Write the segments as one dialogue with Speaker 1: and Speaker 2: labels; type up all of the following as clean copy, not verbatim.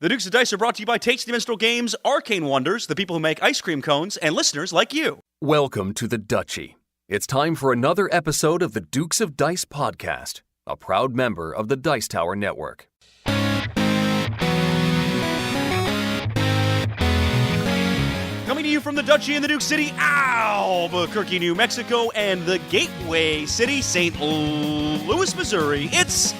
Speaker 1: The Dukes of Dice are brought to you by Tasty Minstrel Games, Arcane Wonders, the people who make ice cream cones, and listeners like you.
Speaker 2: Welcome to the Duchy. It's time for another episode of the Dukes of Dice podcast, a proud member of the Dice Tower Network.
Speaker 1: Coming to you from the Duchy in the Duke City, Albuquerque, New Mexico, and the gateway city, St. Louis, Missouri, it's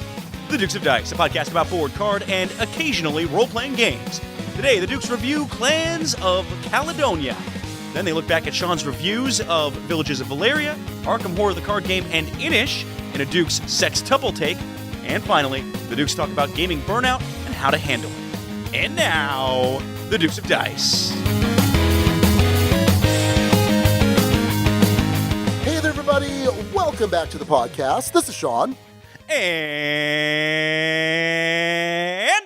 Speaker 1: the Dukes of Dice, a podcast about board, card, and occasionally role-playing games. Today, the Dukes review Clans of Caledonia. Then they look back at Sean's reviews of Villages of Valeria, Arkham Horror the card game, and Inish in a Dukes Double Take. And finally, the Dukes talk about gaming burnout and how to handle it. And now, the Dukes of Dice.
Speaker 3: Hey there, everybody. Welcome back to the podcast. This is Sean.
Speaker 1: And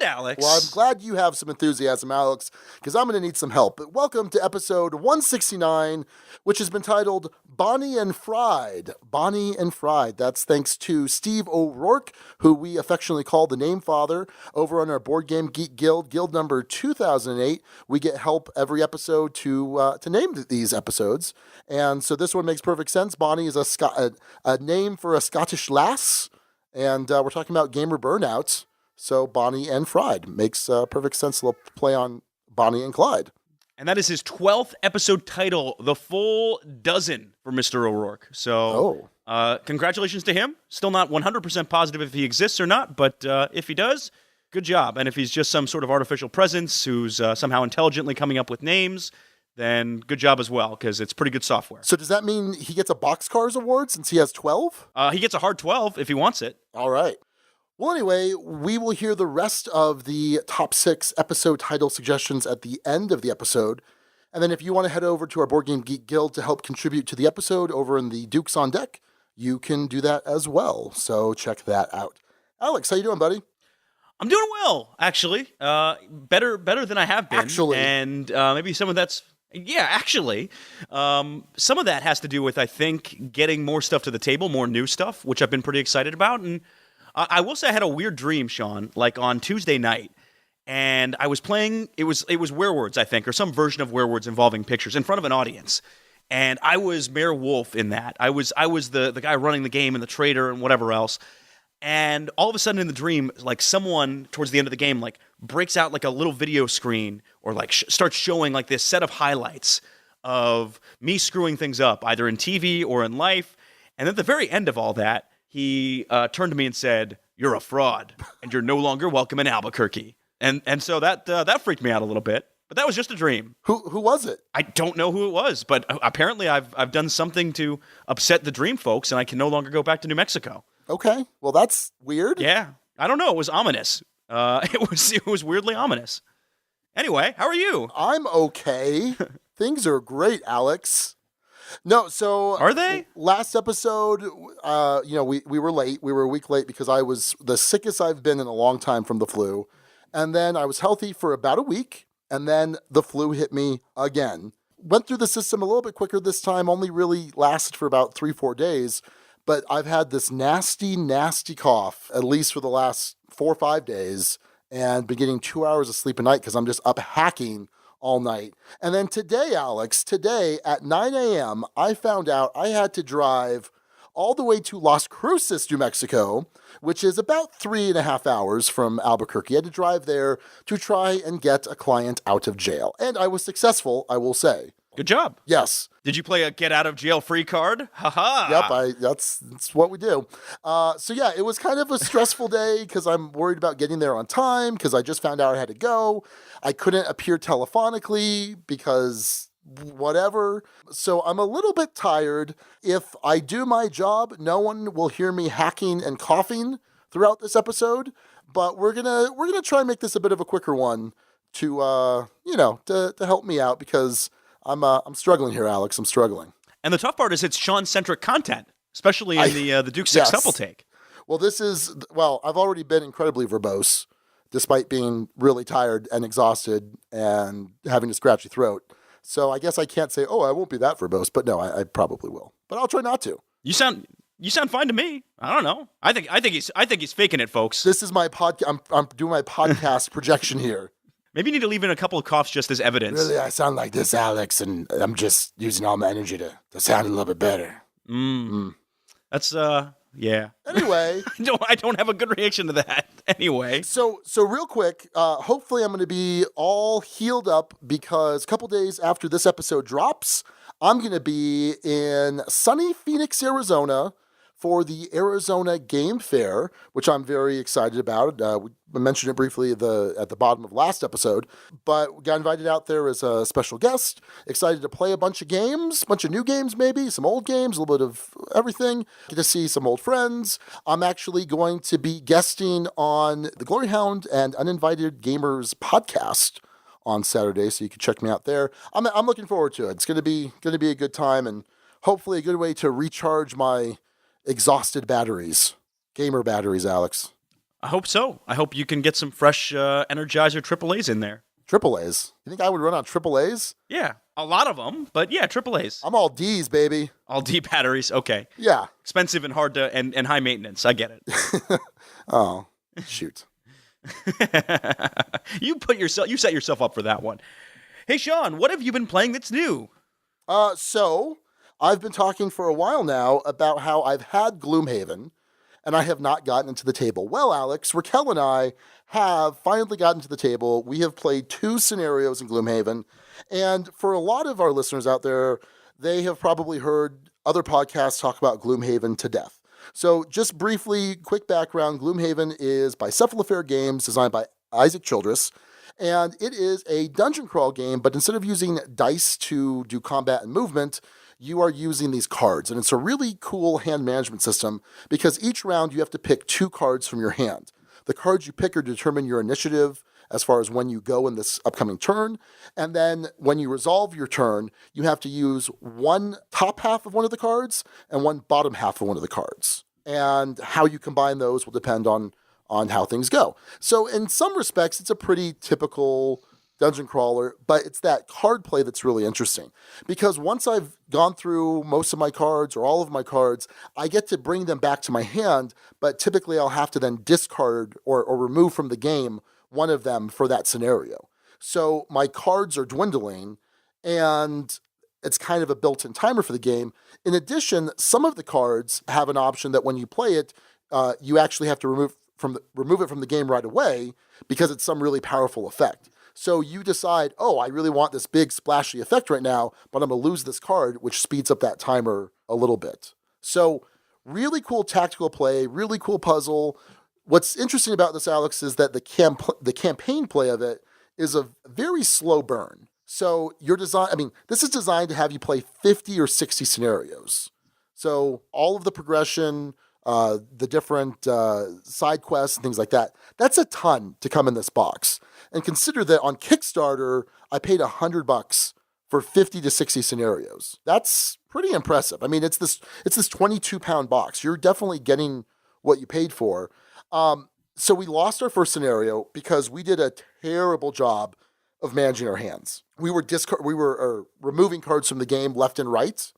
Speaker 1: Alex.
Speaker 3: Well, I'm glad you have some enthusiasm, Alex, because I'm going to need some help. But welcome to episode 169, which has been titled Bonnie and Fried. Bonnie and Fried. That's thanks to Steve O'Rourke, who we affectionately call the Name Father, over on our Board Game Geek Guild, guild number 2008. We get help every episode to name these episodes. And so this one makes perfect sense. Bonnie is a name for a Scottish lass. And we're talking about gamer burnout, so Bonnie and Fried makes perfect sense. A little play on Bonnie and Clyde.
Speaker 1: And that is his 12th episode title, the full dozen for Mr. O'Rourke. So congratulations to him. Still not 100% positive if he exists or not, but if he does, good job. And if he's just some sort of artificial presence who's somehow intelligently coming up with names, then good job as well, because it's pretty good software.
Speaker 3: So does that mean he gets a Boxcars award since he has 12?
Speaker 1: He gets a hard 12 if he wants it.
Speaker 3: All right. Well, anyway, we will hear the rest of the top 6 episode title suggestions at the end of the episode. And then if you want to head over to our Board Game Geek Guild to help contribute to the episode over in the Dukes on Deck, you can do that as well. So check that out. Alex, how you doing, buddy?
Speaker 1: I'm doing well, actually. Better than I have been.
Speaker 3: Actually.
Speaker 1: And maybe some of that's... Yeah, actually, some of that has to do with, I think, getting more stuff to the table, more new stuff, which I've been pretty excited about. And I will say I had a weird dream, Sean, like on Tuesday night, and I was playing, it was Werewords, I think, or some version of Werewords involving pictures in front of an audience. And I was Mayor Wolf in that. I was the guy running the game and the trader and whatever else. And all of a sudden in the dream, like someone towards the end of the game, like breaks out like a little video screen or like starts showing like this set of highlights of me screwing things up, either in TV or in life. And at the very end of all that, he turned to me and said, "You're a fraud and you're no longer welcome in Albuquerque." And so that freaked me out a little bit. But that was just a dream.
Speaker 3: Who was it?
Speaker 1: I don't know who it was, but apparently I've done something to upset the dream folks, and I can no longer go back to New Mexico.
Speaker 3: Okay, well, that's weird.
Speaker 1: Yeah, I don't know. It was ominous. It was weirdly ominous. Anyway, how are you?
Speaker 3: I'm okay. Things are great, Alex. No, so...
Speaker 1: Are they?
Speaker 3: Last episode, we were late. We were a week late because I was the sickest I've been in a long time from the flu. And then I was healthy for about a week, and then the flu hit me again. Went through the system a little bit quicker this time, only really lasted for about 3-4 days. But I've had this nasty, nasty cough, at least for the last 4 or 5 days, and been getting 2 hours of sleep a night because I'm just up hacking all night. And then today, Alex, at 9 a.m., I found out I had to drive all the way to Las Cruces, New Mexico, which is about 3.5 hours from Albuquerque. I had to drive there to try and get a client out of jail. And I was successful, I will say.
Speaker 1: Good job.
Speaker 3: Yes.
Speaker 1: Did you play a get out of jail free card? Ha-ha.
Speaker 3: Yep, that's what we do. So yeah, it was kind of a stressful day because I'm worried about getting there on time because I just found out I had to go. I couldn't appear telephonically because whatever. So I'm a little bit tired. If I do my job, no one will hear me hacking and coughing throughout this episode, but we're gonna try and make this a bit of a quicker one to help me out because I'm struggling here, Alex. I'm struggling.
Speaker 1: And the tough part is it's Sean-centric content, especially in the Dukes Double Take.
Speaker 3: Well, I've already been incredibly verbose, despite being really tired and exhausted and having a scratchy throat. So I guess I can't say, I won't be that verbose, but no, I probably will. But I'll try not to.
Speaker 1: You sound fine to me. I don't know. I think he's faking it, folks.
Speaker 3: This is my podcast. I'm doing my podcast projection here.
Speaker 1: Maybe you need to leave in a couple of coughs just as evidence.
Speaker 3: Really, I sound like this, Alex, and I'm just using all my energy to sound a little bit better.
Speaker 1: That's yeah.
Speaker 3: Anyway,
Speaker 1: I don't have a good reaction to that. Anyway,
Speaker 3: so real quick, hopefully I'm going to be all healed up because a couple days after this episode drops, I'm going to be in sunny Phoenix, Arizona for the Arizona Game Fair, which I'm very excited about. We mentioned it briefly at the bottom of last episode, but we got invited out there as a special guest. Excited to play a bunch of games, bunch of new games maybe, some old games, a little bit of everything. Get to see some old friends. I'm actually going to be guesting on the Glory Hound and Uninvited Gamers podcast on Saturday, so you can check me out there. I'm looking forward to it. It's going to be a good time and hopefully a good way to recharge my exhausted batteries. Gamer batteries, Alex.
Speaker 1: I hope so. I hope you can get some fresh Energizer AAAs in there.
Speaker 3: AAAs? You think I would run on AAAs?
Speaker 1: Yeah, a lot of them, but yeah, AAAs.
Speaker 3: I'm all D's, baby.
Speaker 1: All D batteries. Okay.
Speaker 3: Yeah.
Speaker 1: Expensive and hard to and high maintenance. I get it.
Speaker 3: Oh, shoot.
Speaker 1: You set yourself up for that one. Hey, Sean, what have you been playing that's new?
Speaker 3: So I've been talking for a while now about how I've had Gloomhaven, and I have not gotten into the table. Well, Alex, Raquel and I have finally gotten to the table. We have played 2 scenarios in Gloomhaven, and for a lot of our listeners out there, they have probably heard other podcasts talk about Gloomhaven to death. So just briefly, quick background, Gloomhaven is by Cephalofair Games, designed by Isaac Childress, and it is a dungeon crawl game, but instead of using dice to do combat and movement, you are using these cards. And it's a really cool hand management system because each round you have to pick 2 cards from your hand. The cards you pick are to determine your initiative as far as when you go in this upcoming turn. And then when you resolve your turn, you have to use one top half of one of the cards and one bottom half of one of the cards. And how you combine those will depend on how things go. So in some respects, it's a pretty typical dungeon crawler, but it's that card play that's really interesting. Because once I've gone through most of my cards or all of my cards, I get to bring them back to my hand, but typically I'll have to then discard or remove from the game one of them for that scenario. So my cards are dwindling, and it's kind of a built-in timer for the game. In addition, some of the cards have an option that when you play it, you actually have to remove it from the game right away because it's some really powerful effect. So you decide, oh, I really want this big splashy effect right now, but I'm going to lose this card, which speeds up that timer a little bit. So really cool tactical play, really cool puzzle. What's interesting about this, Alex, is that the campaign play of it is a very slow burn. So this is designed to have you play 50 or 60 scenarios. So all of the progression, the different side quests and things like that, that's a ton to come in this box. And consider that on Kickstarter, I paid $100 for 50 to 60 scenarios. That's pretty impressive. I mean, it's this 22-pound box. You're definitely getting what you paid for. So we lost our first scenario because we did a terrible job of managing our hands. We were removing cards from the game left and right.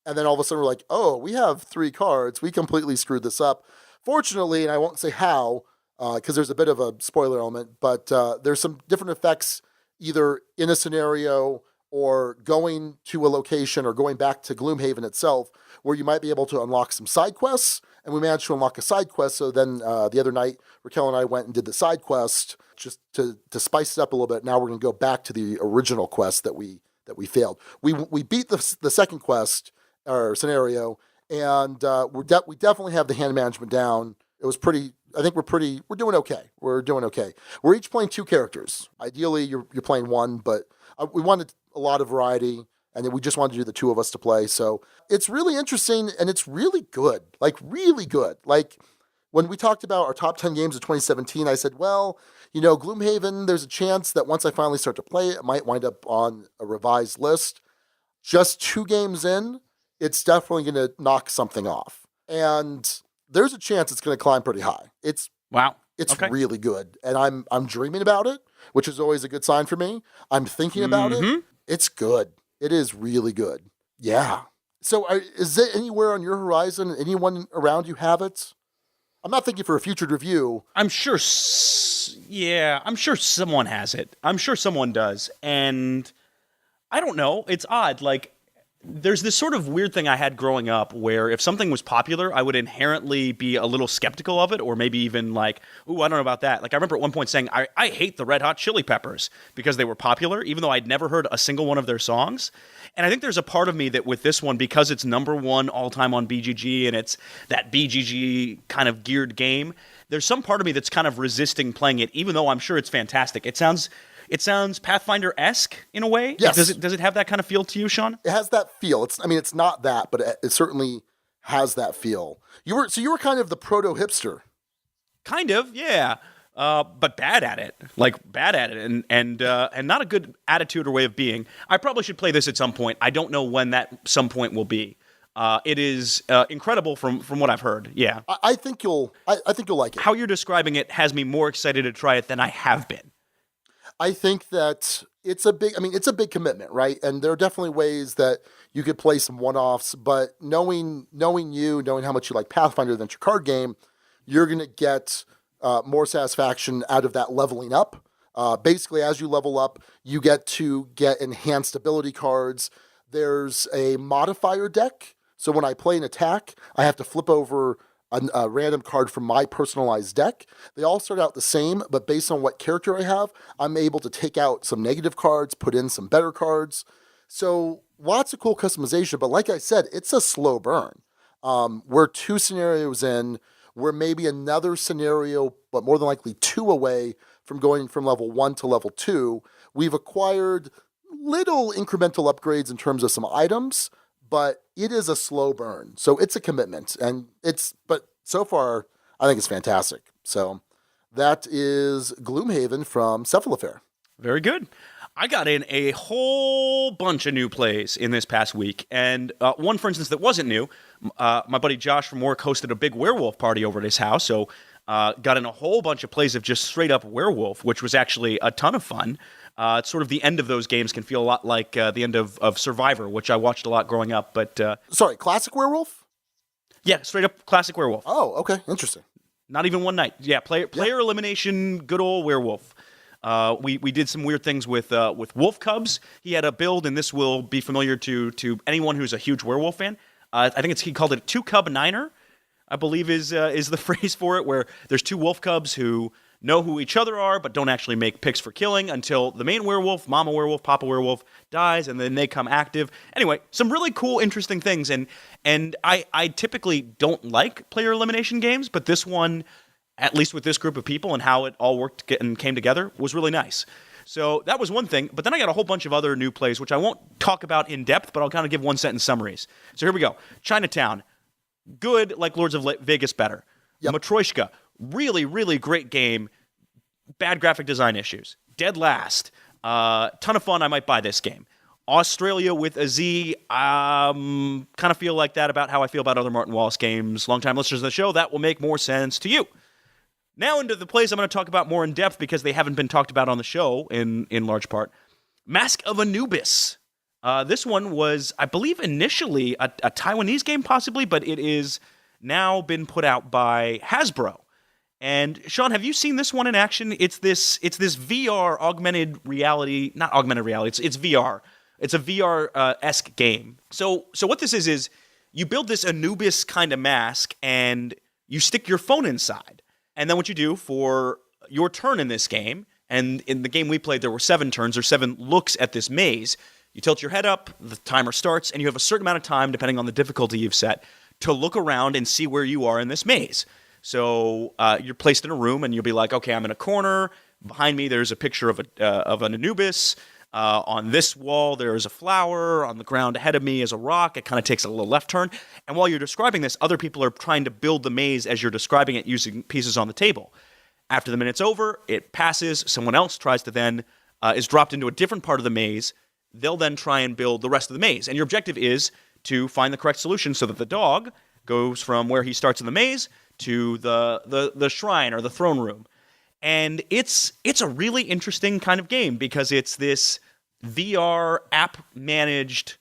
Speaker 3: And then all of a sudden we're like, oh, we have 3 cards. We completely screwed this up. Fortunately, and I won't say how, because there's a bit of a spoiler element, but there's some different effects either in a scenario or going to a location or going back to Gloomhaven itself where you might be able to unlock some side quests. And we managed to unlock a side quest. So then the other night, Raquel and I went and did the side quest just to spice it up a little bit. Now we're going to go back to the original quest that we failed. We beat the second quest or scenario, and we definitely have the hand management down. It was pretty. I think we're doing okay. We're doing okay. We're each playing 2 characters. Ideally, you're playing 1, but we wanted a lot of variety, and then we just wanted to do the 2 of us to play. So it's really interesting, and it's really good. Like, really good. Like, when we talked about our top 10 games of 2017, I said, well, Gloomhaven, there's a chance that once I finally start to play it might wind up on a revised list. Just 2 games in, it's definitely going to knock something off. And there's a chance it's going to climb pretty high. It's okay. Really good. And I'm dreaming about it, which is always a good sign for me. I'm thinking about it. It's good. It is really good. Yeah. So is it anywhere on your horizon? Anyone around you have it? I'm not thinking for a future review.
Speaker 1: I'm sure, I'm sure someone has it. I'm sure someone does. And I don't know. It's odd. Like, there's this sort of weird thing I had growing up where if something was popular, I would inherently be a little skeptical of it, or maybe even like, ooh, I don't know about that. Like, I remember at one point saying, I hate the Red Hot Chili Peppers because they were popular, even though I'd never heard a single one of their songs. And I think there's a part of me that with this one, because it's #1 all-time on BGG, and it's that BGG kind of geared game, there's some part of me that's kind of resisting playing it, even though I'm sure it's fantastic. It sounds Pathfinder-esque in a way.
Speaker 3: Yes.
Speaker 1: Does it have that kind of feel to you, Sean?
Speaker 3: It has that feel. It's not that, but it certainly has that feel. You were kind of the proto-hipster.
Speaker 1: Kind of, yeah. But bad at it. Like, bad at it. And not a good attitude or way of being. I probably should play this at some point. I don't know when that some point will be. It is incredible from what I've heard. Yeah.
Speaker 3: I think you'll like it.
Speaker 1: How you're describing it has me more excited to try it than I have been.
Speaker 3: I think that it's a big commitment, right? And there are definitely ways that you could play some one-offs, but knowing how much you like Pathfinder, that's your card game, you're going to get more satisfaction out of that leveling up. Basically, as you level up, you get to get enhanced ability cards. There's a modifier deck. So when I play an attack, I have to flip over a random card from my personalized deck. They all start out the same, but based on what character I have, I'm able to take out some negative cards, put in some better cards. So lots of cool customization, but like I said, it's a slow burn. We're 2 scenarios in, we're maybe another scenario, but more than likely 2 away from going from level 1 to level 2. We've acquired little incremental upgrades in terms of some items, but it is a slow burn. So it's a commitment, but so far, I think it's fantastic. So that is Gloomhaven from Cephalofair.
Speaker 1: Very good. I got in a whole bunch of new plays in this past week, and one, for instance, that wasn't new. My buddy Josh from work hosted a big werewolf party over at his house, so got in a whole bunch of plays of just straight-up werewolf, which was actually a ton of fun. It's sort of the end of those games can feel a lot like the end of Survivor, which I watched a lot growing up. But
Speaker 3: Sorry, classic werewolf?
Speaker 1: Yeah, straight-up classic werewolf.
Speaker 3: Oh, okay, interesting.
Speaker 1: Not even one night. Yeah, player elimination, good old werewolf. We did some weird things with wolf cubs. He had a build, and this will be familiar to anyone who's a huge werewolf fan. I think he called it a 2-cub niner, I believe is the phrase for it, where there's 2 wolf cubs who know who each other are, but don't actually make picks for killing until the main werewolf, mama werewolf, papa werewolf dies, and then they come active. Anyway, some really cool, interesting things, and I typically don't like player elimination games, but this one, at least with this group of people and how it all worked and came together, was really nice. So that was one thing, but then I got a whole bunch of other new plays, which I won't talk about in depth, but I'll kind of give one-sentence summaries. So here we go. Chinatown, good, like Lords of Vegas, better. Yep. Matryoshka, really, really great game. Bad graphic design issues. Dead last. Ton of fun. I might buy this game. Australia with a Z. Kind of feel like that about how I feel about other Martin Wallace games. Long-time listeners of the show, that will make more sense to you. Now into the plays I'm going to talk about more in depth because they haven't been talked about on the show in large part. Mask of Anubis. This one was, I believe, initially a Taiwanese game possibly, but it is now been put out by Hasbro. And Sean, have you seen this one in action? It's this VR augmented reality, not augmented reality. It's VR. It's a VR-esque game. So what this is you build this Anubis kind of mask and you stick your phone inside. And then what you do for your turn in this game, and in the game we played, there were 7 turns or 7 looks at this maze. You tilt your head up, the timer starts, and you have a certain amount of time, depending on the difficulty you've set, to look around and see where you are in this maze. So you're placed in a room, and you'll be like, okay, I'm in a corner. Behind me, there's a picture of an Anubis. On this wall, there's a flower. On the ground ahead of me is a rock. It kind of takes a little left turn. And while you're describing this, other people are trying to build the maze as you're describing it using pieces on the table. After the minute's over, it passes. Someone else tries to then, is dropped into a different part of the maze. They'll then try and build the rest of the maze. And your objective is to find the correct solution so that the dog goes from where he starts in the maze to the shrine or the throne room. And it's a really interesting kind of game because it's this VR app-managed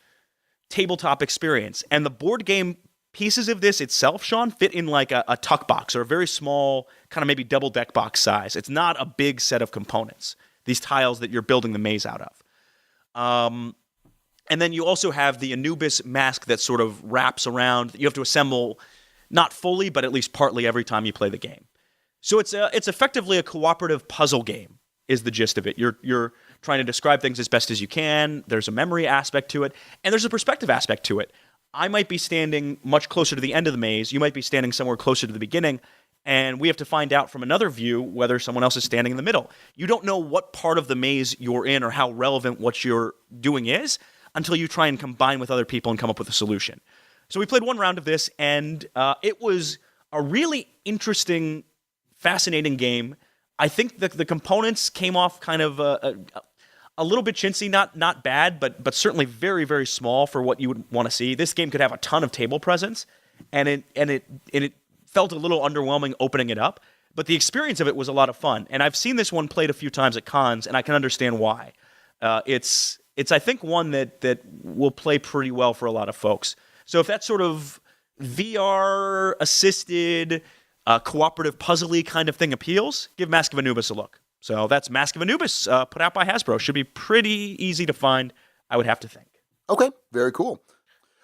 Speaker 1: tabletop experience. And the board game pieces of this itself, Sean, fit in like a tuck box or a very small, kind of maybe double deck box size. It's not a big set of components, these tiles that you're building the maze out of. And then you also have the Anubis mask that sort of wraps around. You have to assemble, not fully, but at least partly every time you play the game. So it's effectively a cooperative puzzle game, is the gist of it. You're trying to describe things as best as you can. There's a memory aspect to it, and there's a perspective aspect to it. I might be standing much closer to the end of the maze. You might be standing somewhere closer to the beginning, and we have to find out from another view whether someone else is standing in the middle. You don't know what part of the maze you're in or how relevant what you're doing is until you try and combine with other people and come up with a solution. So we played one round of this, and it was a really interesting, fascinating game. I think the components came off kind of a little bit chintzy, not bad, but certainly very, very small for what you would want to see. This game could have a ton of table presence, and it felt a little underwhelming opening it up. But the experience of it was a lot of fun, and I've seen this one played a few times at cons, and I can understand why. It's I think one that will play pretty well for a lot of folks. So if that sort of VR assisted cooperative puzzly kind of thing appeals, give Mask of Anubis a look. So that's Mask of Anubis, put out by Hasbro. Should be pretty easy to find, I would have to think.
Speaker 3: Okay, very cool.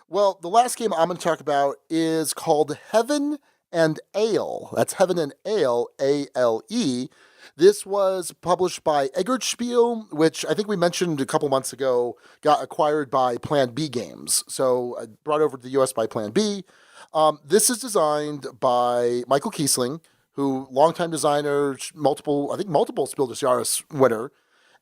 Speaker 3: Well, the last game I'm going to talk about is called Heaven and Ale. That's Heaven and Ale, A-L-E. This was published by Eggertspiel, which I think we mentioned a couple months ago, got acquired by Plan B Games. So brought over to the US by Plan B. This is designed by Michael Kiesling, who longtime designer, multiple Spiel des Jahres winner,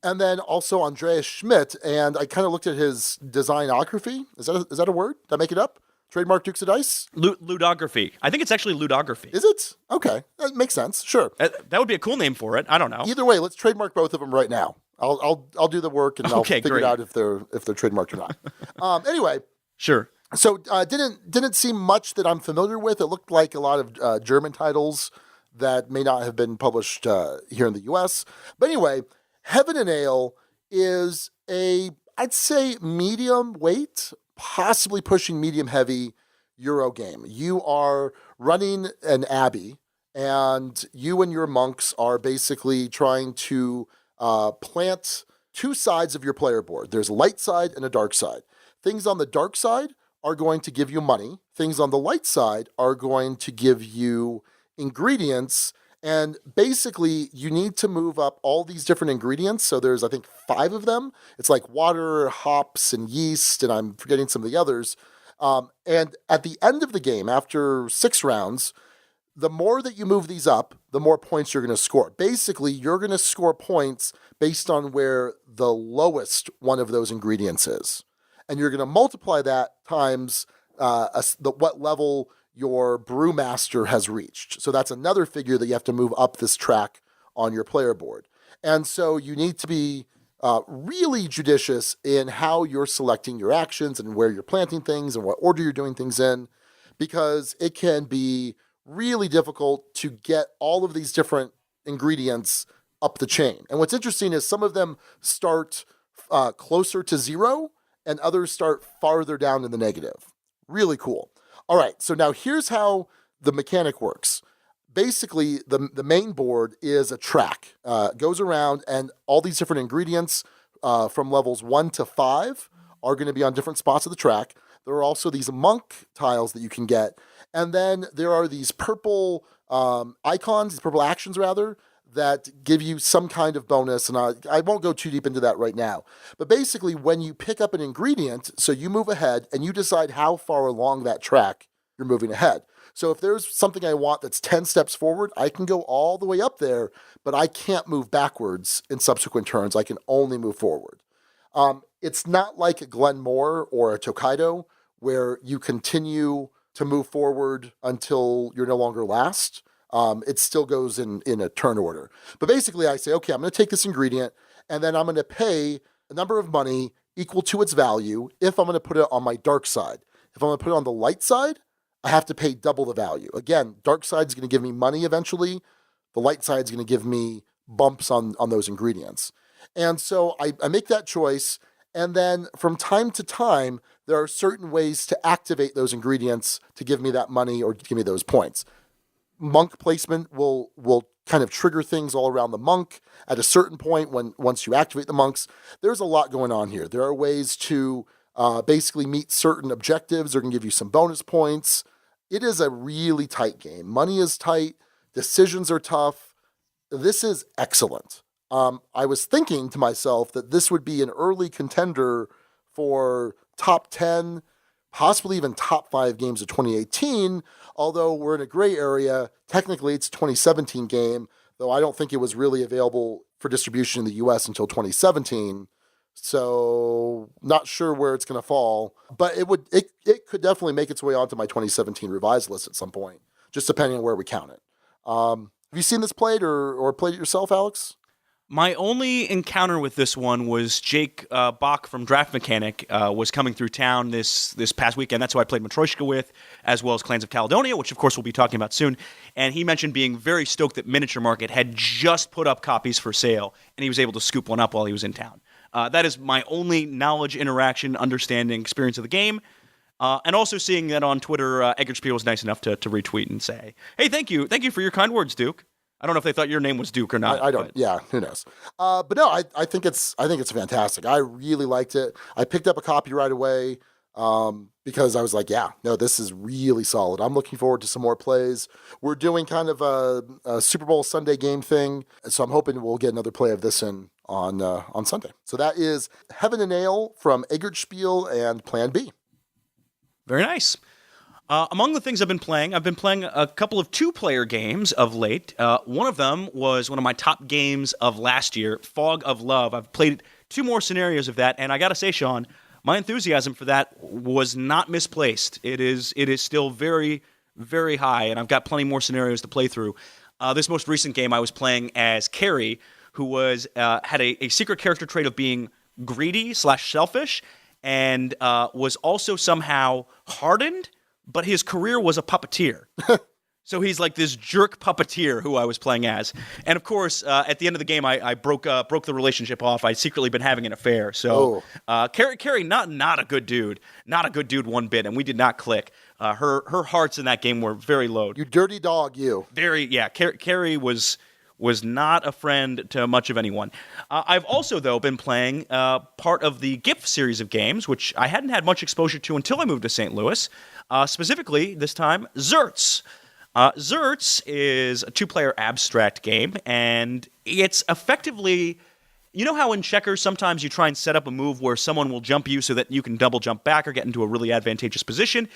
Speaker 3: and then also Andreas Schmidt. And I kind of looked at his designography. Is that a word? Did I make it up? Trademark Dukes of Dice?
Speaker 1: Ludography. I think it's actually ludography.
Speaker 3: Is it? Okay. That makes sense. Sure.
Speaker 1: That would be a cool name for it. I don't know.
Speaker 3: Either way, let's trademark both of them right now. I'll do the work and I'll figure it out if they're trademarked or not. Anyway.
Speaker 1: Sure.
Speaker 3: So didn't seem much that I'm familiar with. It looked like a lot of German titles that may not have been published here in the U.S. But anyway, Heaven and Ale is I'd say medium weight, possibly pushing medium heavy Euro game. You are running an abbey, and you and your monks are basically trying to plant two sides of your player board. There's a light side and a dark side. Things on the dark side are going to give you money. Things on the light side are going to give you ingredients, and basically you need to move up all these different ingredients. So there's, I think, 5 of them. It's like water, hops, and yeast, and I'm forgetting some of the others. And at the end of the game, after 6 rounds, the more that you move these up, the more points you're going to score. Basically, you're going to score points based on where the lowest one of those ingredients is. And you're going to multiply that times what level your brewmaster has reached. So that's another figure that you have to move up this track on your player board. And so you need to be really judicious in how you're selecting your actions and where you're planting things and what order you're doing things in, because it can be really difficult to get all of these different ingredients up the chain. And what's interesting is some of them start closer to 0 and others start farther down in the negative. Really cool. All right, so now here's how the mechanic works. Basically, the main board is a track. Goes around, and all these different ingredients from levels 1 to 5 are going to be on different spots of the track. There are also these monk tiles that you can get. And then there are these purple icons, these purple actions rather, that give you some kind of bonus. And I won't go too deep into that right now. But basically, when you pick up an ingredient, so you move ahead and you decide how far along that track you're moving ahead. So if there's something I want that's 10 steps forward, I can go all the way up there, but I can't move backwards in subsequent turns. I can only move forward. It's not like a Glenmore or a Tokaido where you continue to move forward until you're no longer last. It still goes in a turn order. But basically I say, okay, I'm going to take this ingredient and then I'm going to pay a number of money equal to its value if I'm going to put it on my dark side. If I'm going to put it on the light side, I have to pay double the value. Again, dark side is going to give me money eventually. The light side is going to give me bumps on those ingredients. And so I make that choice. And then from time to time, there are certain ways to activate those ingredients to give me that money or give me those points. Monk placement will kind of trigger things all around the monk at a certain point once you activate the monks. There's a lot going on here. There are ways to basically meet certain objectives. They're going to give you some bonus points. It is a really tight game. Money is tight. Decisions are tough. This is excellent. I was thinking to myself that this would be an early contender for top 10, possibly even top 5 games of 2018, although we're in a gray area. Technically, it's a 2017 game, though I don't think it was really available for distribution in the US until 2017. So not sure where it's going to fall, but it could definitely make its way onto my 2017 revised list at some point, just depending on where we count it. Have you seen this played or played it yourself, Alex?
Speaker 1: My only encounter with this one was Jake Bach from Draft Mechanic was coming through town this past weekend. That's who I played Matryoshka with, as well as Clans of Caledonia, which of course we'll be talking about soon. And he mentioned being very stoked that Miniature Market had just put up copies for sale, and he was able to scoop one up while he was in town. That is my only knowledge, interaction, understanding, experience of the game. And also seeing that on Twitter, Eggerspiel was nice enough to retweet and say, "Hey, thank you for your kind words, Duke." I don't know if they thought your name was Duke or not.
Speaker 3: I don't. But. Yeah, who knows? But no, I think it's fantastic. I really liked it. I picked up a copy right away because I was like, yeah, no, this is really solid. I'm looking forward to some more plays. We're doing kind of a Super Bowl Sunday game thing, so I'm hoping we'll get another play of this in on Sunday. So that is Heaven and Ale from Eggerspiel and Plan B.
Speaker 1: Very nice. Among the things I've been playing a couple of 2-player games of late. One of them was one of my top games of last year, Fog of Love. I've played 2 more scenarios of that, and I gotta say, Sean, my enthusiasm for that was not misplaced. It is still very, very high, and I've got plenty more scenarios to play through. This most recent game I was playing as Carrie, who was had a secret character trait of being greedy/selfish, and was also somehow hardened, but his career was a puppeteer. So he's like this jerk puppeteer who I was playing as. And of course, at the end of the game, I broke the relationship off. I'd secretly been having an affair. So Carrie, not a good dude. Not a good dude one bit, and we did not click. Her hearts in that game were very low.
Speaker 3: You dirty dog, you.
Speaker 1: Carrie was not a friend to much of anyone. I've also, though, been playing part of the GIF series of games, which I hadn't had much exposure to until I moved to St. Louis. Specifically, this time, Zertz. Zertz is a 2-player abstract game, and it's effectively... You know how in checkers sometimes you try and set up a move where someone will jump you so that you can double jump back or get into a really advantageous position?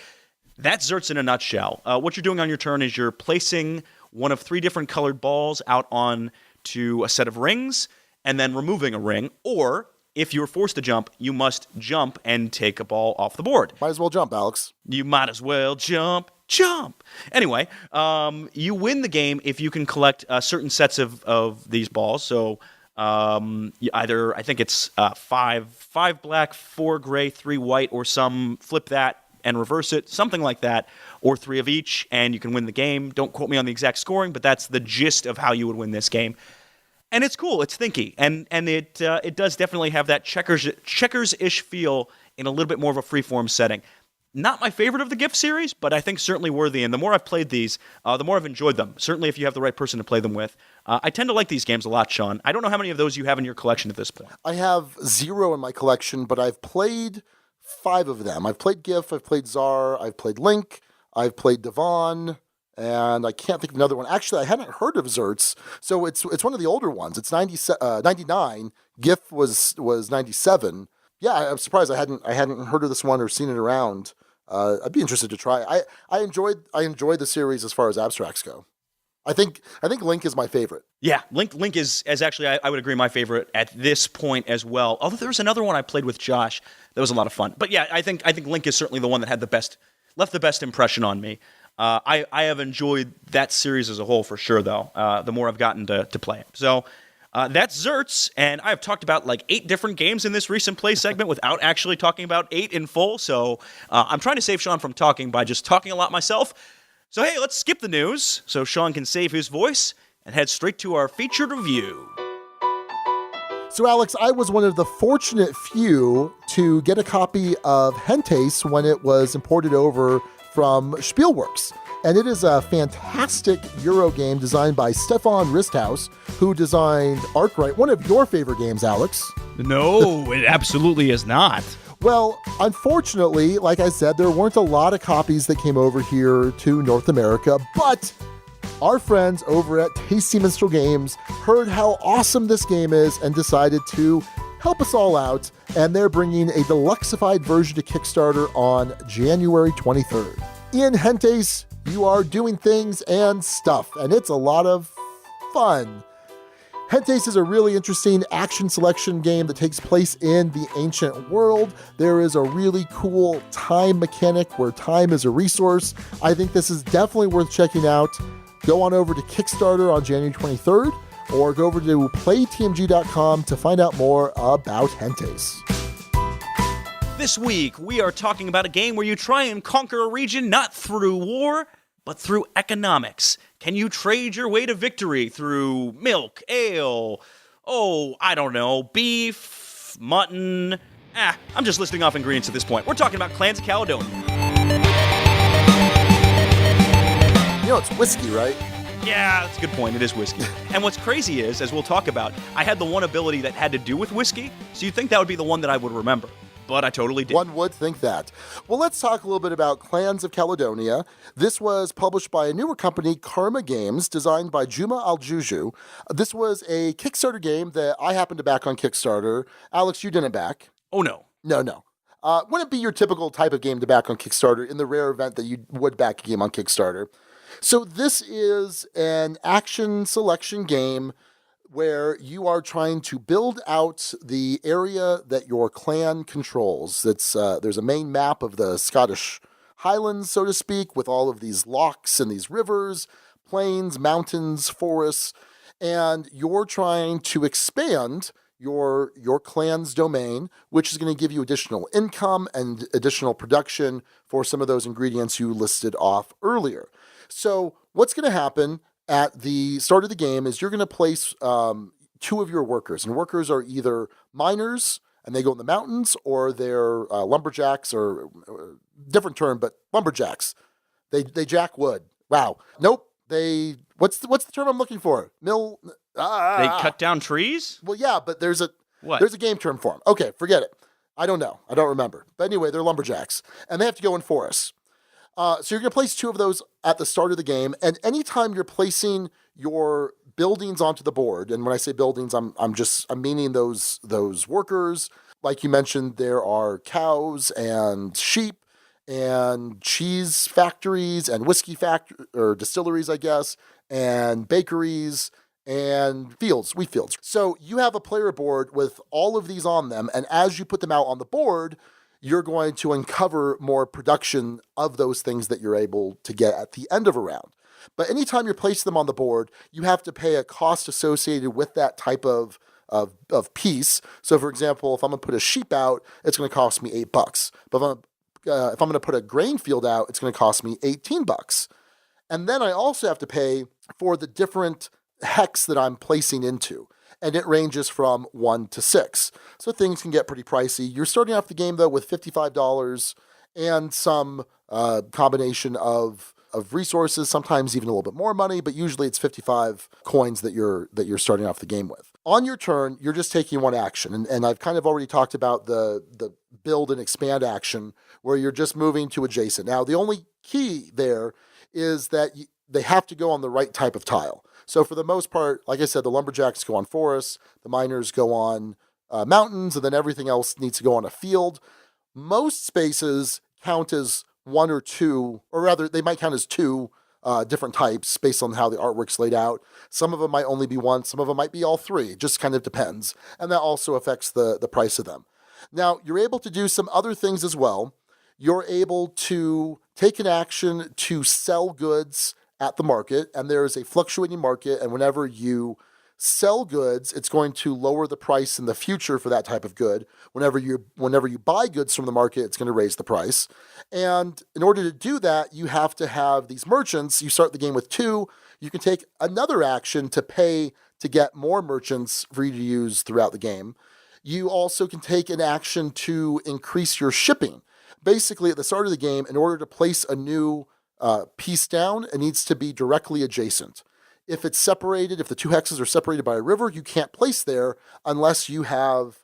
Speaker 1: That's Zertz in a nutshell. What you're doing on your turn is you're placing one of 3 different colored balls out onto a set of rings and then removing a ring, or if you're forced to jump, you must jump and take a ball off the board.
Speaker 3: Might as well jump, Alex.
Speaker 1: You might as well jump. Anyway, you win the game if you can collect certain sets of these balls. So either, I think it's 5 black, 4 gray, 3 white, or some flip that and reverse it, something like that, or 3 of each, and you can win the game. Don't quote me on the exact scoring, but that's the gist of how you would win this game. And it's cool. It's thinky, and it does definitely have that checkers-ish feel in a little bit more of a freeform setting. Not my favorite of the GIF series, but I think certainly worthy. And the more I've played these, the more I've enjoyed them. Certainly if you have the right person to play them with. I tend to like these games a lot, Sean. I don't know how many of those you have in your collection at this point.
Speaker 3: I have 0 in my collection, but I've played 5 of them. I've played GIF, I've played Czar, I've played Link, I've played Devon, and I can't think of another one. Actually, I hadn't heard of Zertz, so it's one of the older ones. It's 99. GIF was 97. Yeah, I'm surprised I hadn't heard of this one or seen it around. I'd be interested to try. I enjoyed the series as far as abstracts go. I think Link is my favorite.
Speaker 1: Yeah, Link is actually, I would agree, my favorite at this point as well. Although there was another one I played with Josh that was a lot of fun. But yeah, I think Link is certainly the one that had left the best impression on me. I have enjoyed that series as a whole for sure, though. The more I've gotten to play it. So that's Zertz, and I've talked about like 8 different games in this recent play segment without actually talking about 8 in full. So I'm trying to save Sean from talking by just talking a lot myself. So hey, let's skip the news so Sean can save his voice and head straight to our featured review.
Speaker 3: So, Alex, I was one of the fortunate few to get a copy of Hentes when it was imported over from Spielworks. And it is a fantastic Euro game designed by Stefan Risthaus, who designed Arkwright, one of your favorite games, Alex.
Speaker 1: No, it absolutely is not.
Speaker 3: Well, unfortunately, like I said, there weren't a lot of copies that came over here to North America, but our friends over at Tasty Minstrel Games heard how awesome this game is and decided to help us all out, and they're bringing a deluxeified version to Kickstarter on January 23rd. In Hentes, you are doing things and stuff, and it's a lot of fun. Hentes is a really interesting action selection game that takes place in the ancient world. There is a really cool time mechanic where time is a resource. I think this is definitely worth checking out. Go on over to Kickstarter on January 23rd, or go over to playtmg.com to find out more about Hentes.
Speaker 1: This week, we are talking about a game where you try and conquer a region not through war, but through economics. Can you trade your way to victory through milk, ale, I don't know, beef, mutton? I'm just listing off ingredients at this point. We're talking about Clans of Caledonia.
Speaker 3: You know, it's whiskey, right?
Speaker 1: Yeah, that's a good point. It is whiskey. And what's crazy is, as we'll talk about, I had the one ability that had to do with whiskey, so you'd think that would be the one that I would remember. But I totally did.
Speaker 3: One would think that. Well, let's talk a little bit about Clans of Caledonia. This was published by a newer company, Karma Games, designed by Juma Al-Juju. This was a Kickstarter game that I happened to back on Kickstarter. Alex, you didn't back.
Speaker 1: Oh, no.
Speaker 3: No. Wouldn't be your typical type of game to back on Kickstarter in the rare event that you would back a game on Kickstarter. So this is an action selection game where you are trying to build out the area that your clan controls. There's a main map of the Scottish Highlands, so to speak, with all of these lochs and these rivers, plains, mountains, forests, and you're trying to expand your clan's domain, which is going to give you additional income and additional production for some of those ingredients you listed off earlier. So what's going to happen at the start of the game is you're going to place two of your workers. And workers are either miners, and they go in the mountains, or they're lumberjacks, or different term, but lumberjacks. They jack wood. Wow. Nope. What's the term I'm looking for?
Speaker 1: They cut down trees?
Speaker 3: Well, yeah, but there's a game term for them. Okay, forget it. I don't know. I don't remember. But anyway, they're lumberjacks, and they have to go in forests. So you're going to place two of those at the start of the game, and anytime you're placing your buildings onto the board, and when I say buildings, I'm meaning those workers. Like you mentioned, there are cows and sheep and cheese factories and whiskey or distilleries, I guess, and bakeries and wheat fields. So you have a player board with all of these on them, and as you put them out on the board, you're going to uncover more production of those things that you're able to get at the end of a round. But anytime you place them on the board, you have to pay a cost associated with that type of piece. So, for example, if I'm going to put a sheep out, it's going to cost me $8. But if I'm going to put a grain field out, it's going to cost me $18. And then I also have to pay for the different hex that I'm placing into. And it ranges from 1 to 6. So things can get pretty pricey. You're starting off the game, though, with $55 and some combination of resources, sometimes even a little bit more money, but usually it's 55 coins that you're starting off the game with. On your turn, you're just taking one action. And I've kind of already talked about the build and expand action, where you're just moving to adjacent. Now, the only key there is that they have to go on the right type of tile. So for the most part, like I said, the lumberjacks go on forests, the miners go on mountains, and then everything else needs to go on a field. Most spaces count as one or two, or rather, they might count as two different types based on how the artwork's laid out. Some of them might only be one, some of them might be all three. It just kind of depends. And that also affects the price of them. Now, you're able to do some other things as well. You're able to take an action to sell goods at the market, and there is a fluctuating market, and whenever you sell goods, it's going to lower the price in the future for that type of good. Whenever you buy goods from the market, it's going to raise the price. And in order to do that, you have to have these merchants. You start the game with 2. You can take another action to pay to get more merchants for you to use throughout the game. You also can take an action to increase your shipping. Basically, at the start of the game, in order to place a new piece down, it needs to be directly adjacent. If it's separated, if the two hexes are separated by a river, you can't place there unless you have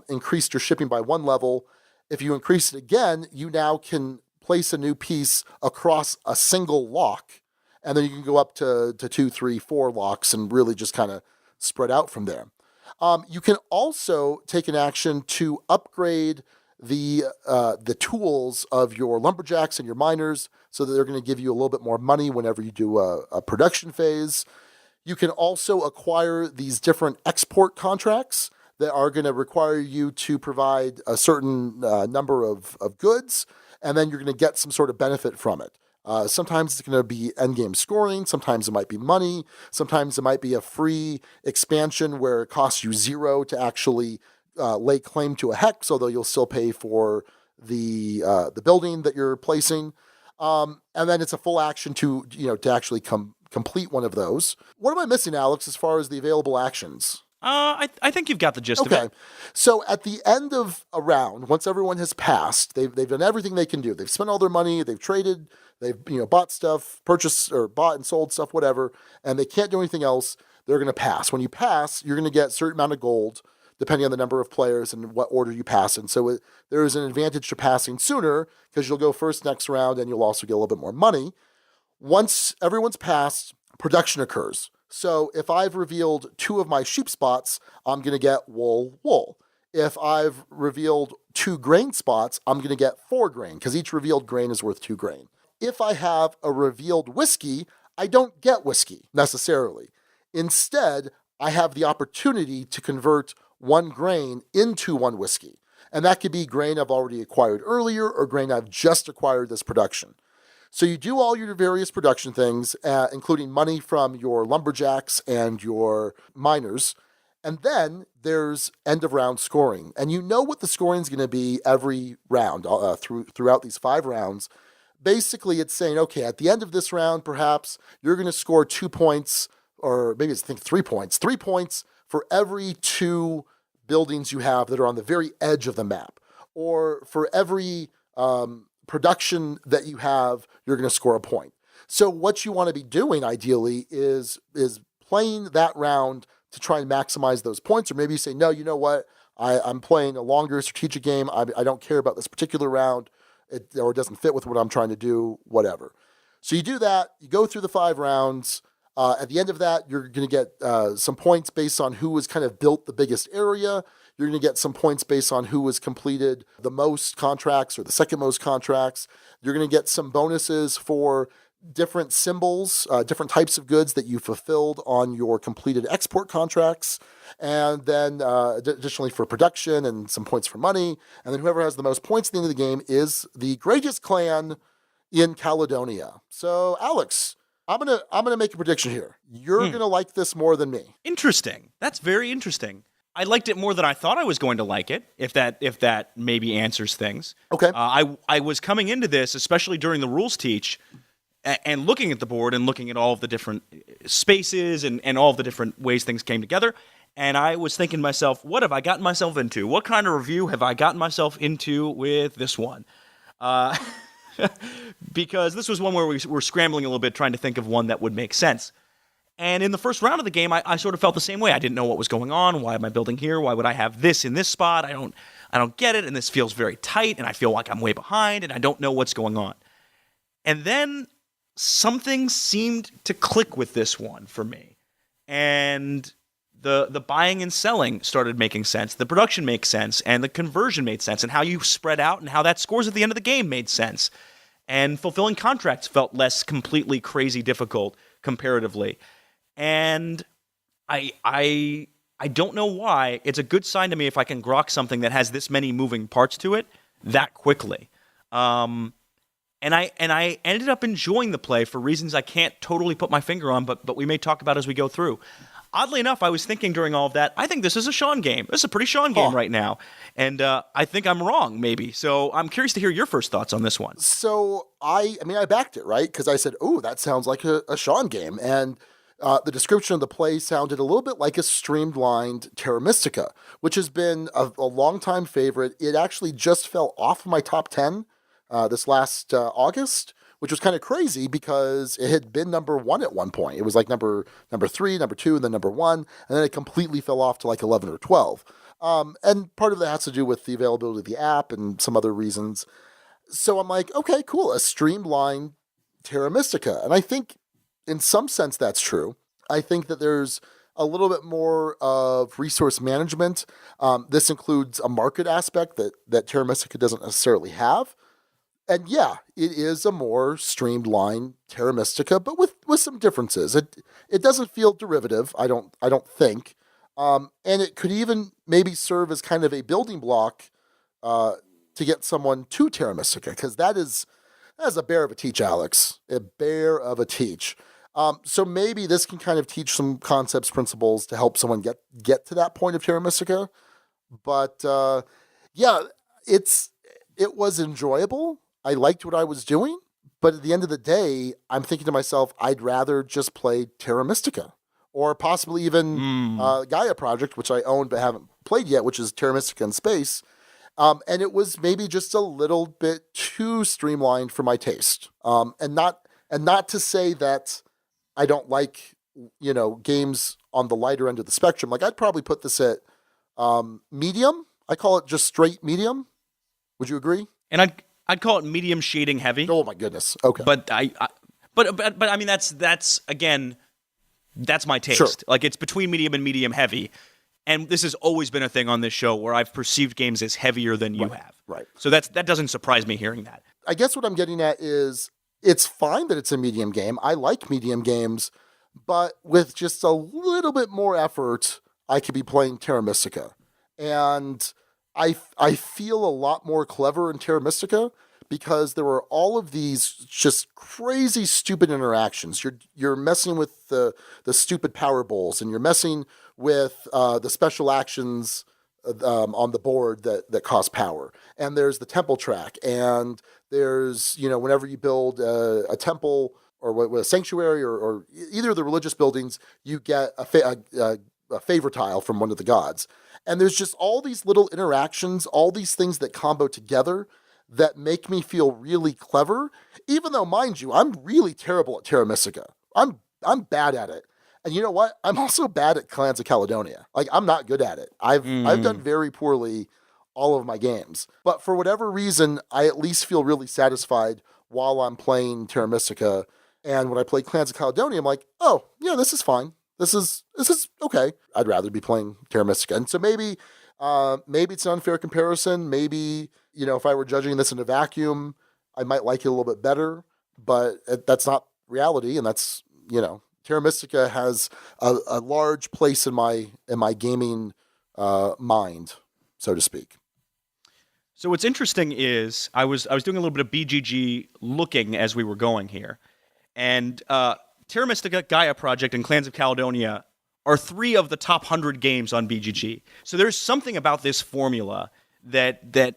Speaker 3: increased your shipping by 1 level. If you increase it again, you now can place a new piece across a single lock, and then you can go up to 2, 3, 4 locks and really just kind of spread out from there. You can also take an action to upgrade the tools of your lumberjacks and your miners so that they're going to give you a little bit more money whenever you do a production phase. You can also acquire these different export contracts that are going to require you to provide a certain number of goods, and then you're going to get some sort of benefit from it. Sometimes it's going to be endgame scoring. Sometimes it might be money. Sometimes it might be a free expansion where it costs you 0 to actually lay claim to a hex, although you'll still pay for the building that you're placing. And then it's a full action to actually complete one of those. What am I missing, Alex, as far as the available actions?
Speaker 1: I think you've got the gist of it.
Speaker 3: Okay. So at the end of a round, once everyone has passed, they've done everything they can do. They've spent all their money, they've traded, they've bought stuff, purchased or bought and sold stuff, whatever, and they can't do anything else. They're going to pass. When you pass, you're going to get a certain amount of gold, depending on the number of players and what order you pass in. So there is an advantage to passing sooner because you'll go first next round and you'll also get a little bit more money. Once everyone's passed, production occurs. So if I've revealed 2 of my sheep spots, I'm going to get wool. If I've revealed 2 grain spots, I'm going to get 4 grain because each revealed grain is worth 2 grain. If I have a revealed whiskey, I don't get whiskey necessarily. Instead, I have the opportunity to convert 1 grain into 1 whiskey. And that could be grain I've already acquired earlier or grain I've just acquired this production. So you do all your various production things, including money from your lumberjacks and your miners. And then there's end of round scoring. And you know what the scoring is going to be every round throughout these 5 rounds. Basically, it's saying, okay, at the end of this round, perhaps you're going to score 2 points, or maybe it's 3 points. 3 points for every 2 buildings you have that are on the very edge of the map. Or for every production that you have, you're going to score a point. So what you want to be doing ideally is playing that round to try and maximize those points. Or maybe you say, no, you know what? I'm playing a longer strategic game. I don't care about this particular round, or it doesn't fit with what I'm trying to do, whatever. So you do that. You go through the 5 rounds. At the end of that, you're going to get some points based on who has kind of built the biggest area. You're going to get some points based on who has completed the most contracts or the second most contracts. You're going to get some bonuses for different symbols, different types of goods that you fulfilled on your completed export contracts. And then additionally for production and some points for money. And then whoever has the most points at the end of the game is the greatest clan in Caledonia. So, Alex, I'm gonna make a prediction here. You're gonna like this more than me.
Speaker 1: Interesting. That's very interesting. I liked it more than I thought I was going to like it, if that maybe answers things.
Speaker 3: Okay.
Speaker 1: I was coming into this, especially during the rules teach, and looking at the board and looking at all of the different spaces and all of the different ways things came together, and I was thinking to myself, what have I gotten myself into? What kind of review have I gotten myself into with this one? Because this was one where we were scrambling a little bit trying to think of one that would make sense. And in the first round of the game, I sort of felt the same way. I didn't know what was going on. Why am I building here? Why would I have this in this spot? I don't get it, and this feels very tight, and I feel like I'm way behind, and I don't know what's going on. And then something seemed to click with this one for me. And the buying and selling started making sense. The production makes sense, and the conversion made sense, and how you spread out and how that scores at the end of the game made sense. And fulfilling contracts felt less completely crazy difficult comparatively. And I don't know why. It's a good sign to me if I can grok something that has this many moving parts to it that quickly. And I ended up enjoying the play for reasons I can't totally put my finger on, but we may talk about as we go through. Oddly enough, I was thinking during all of that, I think this is a Sean game. This is a pretty Sean game right now. And I think I'm wrong, maybe. So I'm curious to hear your first thoughts on this one.
Speaker 3: So I backed it, right? Because I said, oh, that sounds like a Sean game. And The description of the play sounded a little bit like a streamlined Terra Mystica, which has been a long-time favorite. It actually just fell off of my top 10 this last August, which was kind of crazy because it had been number 1 at one point. It was like number 3, number 2, and then number 1, and then it completely fell off to like 11 or 12. And part of that has to do with the availability of the app and some other reasons. So I'm like, okay, cool, a streamlined Terra Mystica. And I think in some sense that's true. I think that there's a little bit more of resource management. This includes a market aspect that Terra Mystica doesn't necessarily have. And yeah, it is a more streamlined Terra Mystica, but with some differences. It doesn't feel derivative, I don't think. And it could even maybe serve as kind of a building block to get someone to Terra Mystica, because that's a bear of a teach, Alex. A bear of a teach. So maybe this can kind of teach some concepts, principles to help someone get to that point of Terra Mystica. But yeah, it was enjoyable. I liked what I was doing. But at the end of the day, I'm thinking to myself, I'd rather just play Terra Mystica. Or possibly even Gaia Project, which I own but haven't played yet, which is Terra Mystica in space. And it was maybe just a little bit too streamlined for my taste. And not to say that I don't like, games on the lighter end of the spectrum. Like, I'd probably put this at medium. I call it just straight medium. Would you agree?
Speaker 1: And I'd call it medium shading heavy.
Speaker 3: Oh my goodness. Okay.
Speaker 1: But but I mean that's again, that's my taste.
Speaker 3: Sure.
Speaker 1: Like, it's between medium and medium heavy. And this has always been a thing on this show where I've perceived games as heavier than you have.
Speaker 3: Right.
Speaker 1: So that doesn't surprise me hearing that.
Speaker 3: I guess what I'm getting at is it's fine that it's a medium game. I like medium games, but with just a little bit more effort, I could be playing Terra Mystica. And I feel a lot more clever in Terra Mystica because there were all of these just crazy, stupid interactions. You're messing with the stupid power bowls, and you're messing with the special actions on the board that cost power. And there's the temple track, and there's, whenever you build a temple or a sanctuary or either of the religious buildings, you get a favor tile from one of the gods. And there's just all these little interactions, all these things that combo together that make me feel really clever, even though, mind you, I'm really terrible at Terra Mystica. I'm bad at it. And you know what? I'm also bad at Clans of Caledonia. Like, I'm not good at it. I've done very poorly all of my games. But for whatever reason, I at least feel really satisfied while I'm playing Terra Mystica. And when I play Clans of Caledonia, I'm like, oh, yeah, this is fine. This is okay. I'd rather be playing Terra Mystica. And so maybe it's an unfair comparison. Maybe, if I were judging this in a vacuum, I might like it a little bit better. But that's not reality. And that's, Terra Mystica has a large place in my gaming mind, so to speak.
Speaker 1: So what's interesting is I was doing a little bit of BGG looking as we were going here, and Terra Mystica, Gaia Project, and Clans of Caledonia are 3 of the top 100 games on BGG. So there's something about this formula that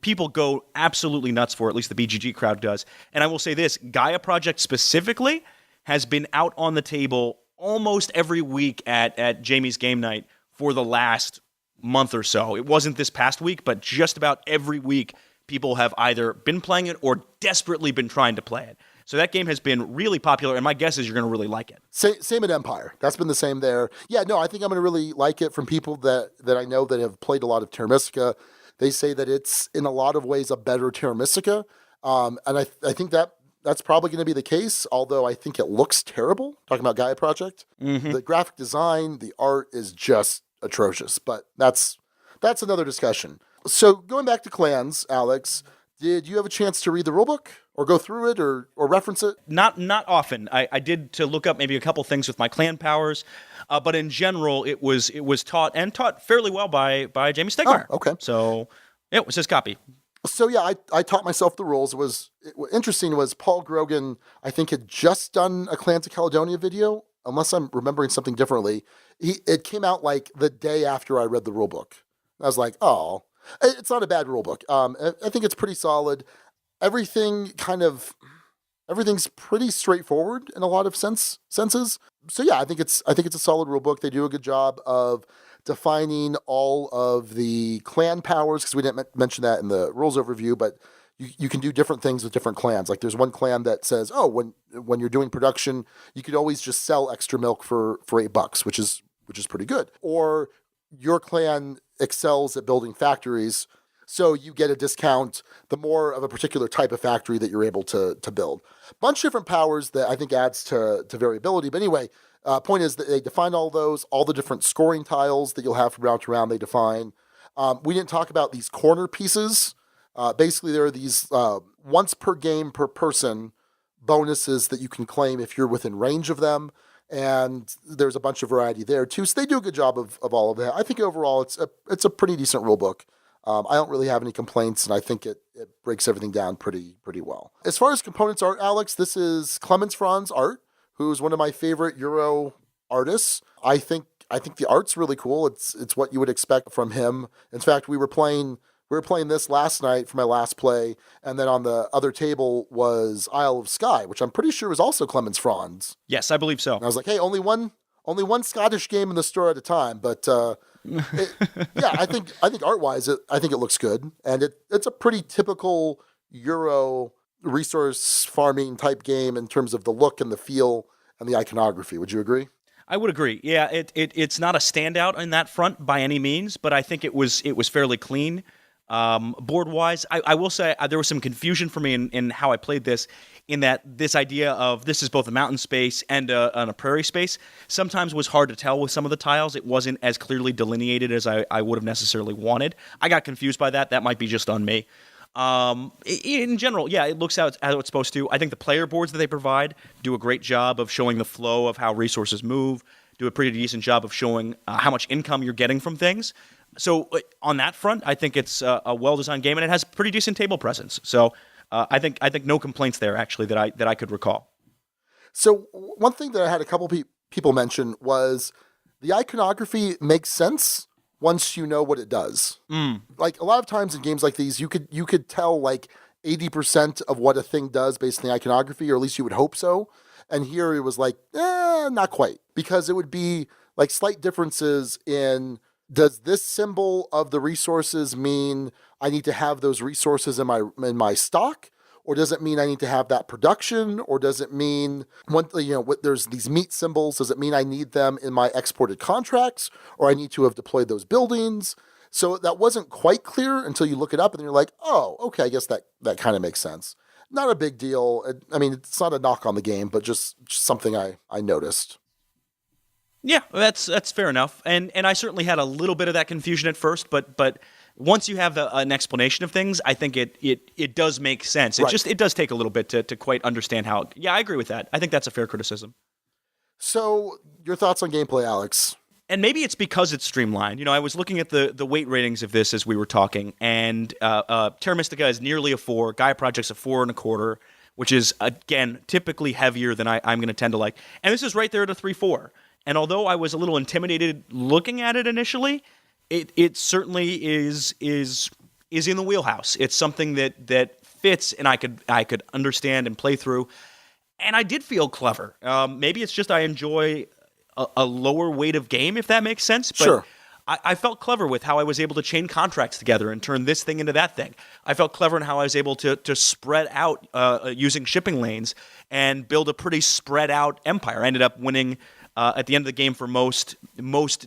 Speaker 1: people go absolutely nuts for, at least the BGG crowd does. And I will say this, Gaia Project specifically has been out on the table almost every week at Jamie's Game Night for the last month or so. It wasn't this past week, but just about every week people have either been playing it or desperately been trying to play it. So that game has been really popular, and my guess is you're going to really like it.
Speaker 3: Same at Empire. That's been the same there. Yeah, no, I think I'm going to really like it from people that I know that have played a lot of Terra Mystica. They say that it's, in a lot of ways, a better Terra Mystica. And I think that's probably going to be the case, although I think it looks terrible, talking about Gaia Project. Mm-hmm. The graphic design, the art is just atrocious, but that's another discussion. So going back to Clans, Alex, did you have a chance to read the rulebook or go through it or reference it?
Speaker 1: Not often. I did to look up maybe a couple things with my clan powers, but in general, it was taught fairly well by Jamie Stegmaier.
Speaker 3: Oh, okay.
Speaker 1: So it was his copy.
Speaker 3: So yeah, I taught myself the rules. Interesting was Paul Grogan, I think, had just done a Clans of Caledonia video, unless I'm remembering something differently. It came out like the day after I read the rulebook. I was like, oh, it's not a bad rulebook. I think it's pretty solid. Everything's pretty straightforward in a lot of senses. So yeah, I think it's a solid rule book. They do a good job of defining all of the clan powers, because we didn't mention that in the rules overview, but you can do different things with different clans. Like there's one clan that says, oh, when you're doing production, you could always just sell extra milk for $8, which is pretty good. Or your clan excels at building factories, so you get a discount the more of a particular type of factory that you're able to build. Bunch of different powers that I think adds to variability. But anyway, point is that they define all those, all the different scoring tiles that you'll have from round to round, they define. We didn't talk about these corner pieces. Basically, there are these once per game per person bonuses that you can claim if you're within range of them. And there's a bunch of variety there too. So they do a good job of all of that. I think overall it's a pretty decent rule book. I don't really have any complaints, and I think it breaks everything down pretty well. As far as components art, Alex, this is Clemens Franz art, who's one of my favorite Euro artists. I think the art's really cool. It's what you would expect from him. In fact, we were playing this last night for my last play, and then on the other table was Isle of Skye, which I'm pretty sure was also Clemens Franz.
Speaker 1: Yes, I believe so.
Speaker 3: And I was like, hey, only one Scottish game in the store at a time, but I think art-wise, I think it looks good, and it's a pretty typical Euro resource farming type game in terms of the look and the feel and the iconography. Would you agree?
Speaker 1: I would agree. Yeah, it's not a standout in that front by any means, but I think it was fairly clean. Board-wise, I will say there was some confusion for me in how I played this, in that this idea of this is both a mountain space and a prairie space sometimes was hard to tell with some of the tiles. It wasn't as clearly delineated as I would have necessarily wanted. I got confused by that. That might be just on me. In general, yeah, it looks out as it's supposed to. I think the player boards that they provide do a great job of showing the flow of how resources move, do a pretty decent job of showing how much income you're getting from things. So on that front, I think it's a well-designed game, and it has pretty decent table presence. So I think no complaints there, actually, that I could recall.
Speaker 3: So one thing that I had a couple people mention was the iconography makes sense once you know what it does. Like a lot of times in games like these, you could tell like 80% of what a thing does based on the iconography, or at least you would hope so. And here it was like, not quite, because it would be like slight differences in, does this symbol of the resources mean I need to have those resources in my stock? Or does it mean I need to have that production? Or does it mean, there's these meat symbols, does it mean I need them in my exported contracts? Or I need to have deployed those buildings? So that wasn't quite clear until you look it up and you're like, oh, okay, I guess that kind of makes sense. Not a big deal. I mean, it's not a knock on the game, but just something I noticed.
Speaker 1: Yeah, that's fair enough. And I certainly had a little bit of that confusion at first, but once you have an explanation of things, I think it does make sense. It does take a little bit to quite understand how. Yeah, I agree with that. I think that's a fair criticism. So, your thoughts on gameplay, Alex? And maybe it's because it's streamlined. I was looking at the weight ratings of this as we were talking, and Terra Mystica is nearly a 4. Gaia Project's a 4.25, which is, again, typically heavier than I'm going to tend to like. And this is right there at a 3.4. And although I was a little intimidated looking at it initially, it certainly is in the wheelhouse. It's something that fits, and I could understand and play through. And I did feel clever. Maybe it's just I enjoy a lower weight of game, if that makes sense. But sure. I felt clever with how I was able to chain contracts together and turn this thing into that thing. I felt clever in how I was able to spread out using shipping lanes and build a pretty spread out empire. I ended up winning at the end of the game for most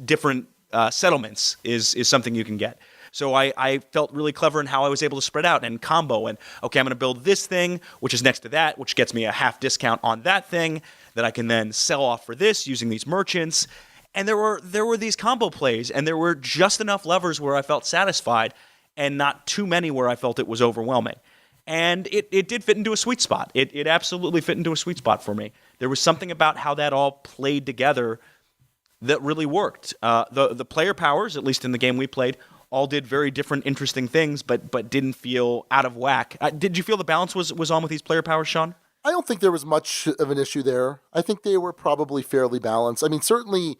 Speaker 1: different settlements is something you can get. So I felt really clever in how I was able to spread out and combo. And, okay, I'm going to build this thing, which is next to that, which gets me a half discount on that thing that I can then sell off for this using these merchants. And there were these combo plays, and there were just enough levers where I felt satisfied and not too many where I felt it was overwhelming. And it did fit into a sweet spot. It absolutely fit into a sweet spot for me. There was something about how that all played together that really worked. The player powers, at least in the game we played, all did very different, interesting things, but didn't feel out of whack. Did you feel the balance was on with these player powers, Sean? I don't think there was much of an issue there. I think they were probably fairly balanced. I mean, certainly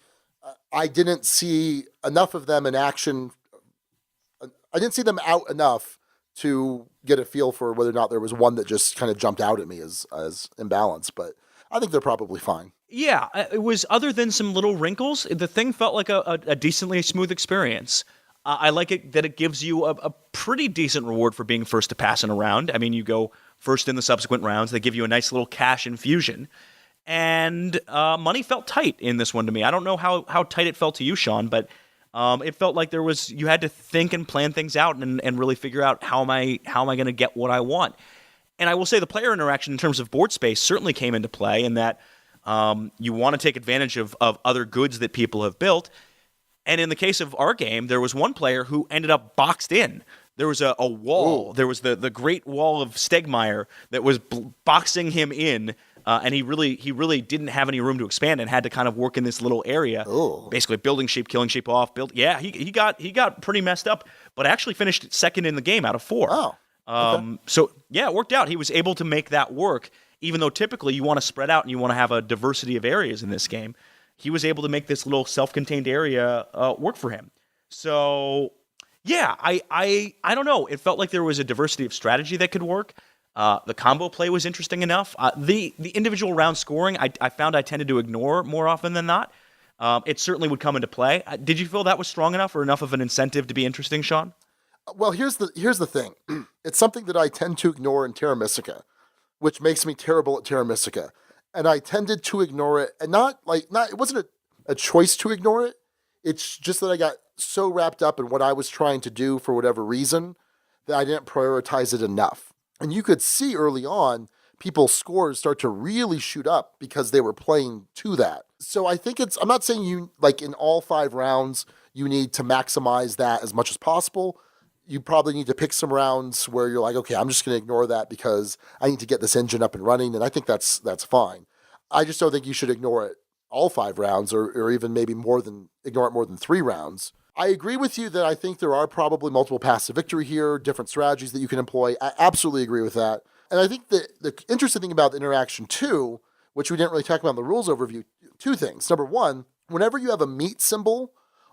Speaker 1: I didn't see enough of them in action. I didn't see them out enough to get a feel for whether or not there was one that just kind of jumped out at me as imbalanced, but I think they're probably fine. Yeah, it was, other than some little wrinkles, the thing felt like a decently smooth experience. I like it that it gives you a pretty decent reward for being first to pass in a round. I mean, you go first in the subsequent rounds. They give you a nice little cash infusion. And money felt tight in this one to me. I don't know how tight it felt to you, Sean, but it felt like you had to think and plan things out and really figure out how am I going to get what I want. And I will say the player interaction in terms of board space certainly came into play in that you want to take advantage of other goods that people have built. And in the case of our game, there was one player who ended up boxed in. There was a wall. Ooh. There was the Great Wall of Stegmaier that was boxing him in, and he really didn't have any room to expand and had to kind of work in this little area, basically building sheep, killing sheep off. He got pretty messed up, but actually finished second in the game out of 4.
Speaker 3: Oh. Okay.
Speaker 1: So yeah, it worked out. He was able to make that work, even though typically you want to spread out and you want to have a diversity of areas in this game. He was able to make this little self-contained area work for him. So yeah, I don't know. It felt like there was a diversity of strategy that could work. The combo play was interesting enough. The individual round scoring, I found I tended to ignore more often than not. It certainly would come into play. Did you feel that was strong enough or enough of an incentive to be interesting, Sean?
Speaker 3: Well, here's the thing. It's something that I tend to ignore in Terra Mystica, which makes me terrible at Terra Mystica. And I tended to ignore it, and it wasn't a choice to ignore it. It's just that I got so wrapped up in what I was trying to do for whatever reason that I didn't prioritize it enough. And you could see early on people's scores start to really shoot up because they were playing to that. So I think I'm not saying you, like in all 5 rounds, you need to maximize that as much as possible. You probably need to pick some rounds where you're like, okay, I'm just going to ignore that because I need to get this engine up and running, and I think that's fine. I just don't think you should ignore it all 5 rounds or even maybe ignore it more than 3 rounds. I agree with you that I think there are probably multiple paths to victory here, different strategies that you can employ. I absolutely agree with that. And I think that the interesting thing about the interaction too, which we didn't really talk about in the rules overview, 2 things. Number 1, whenever you have a meat symbol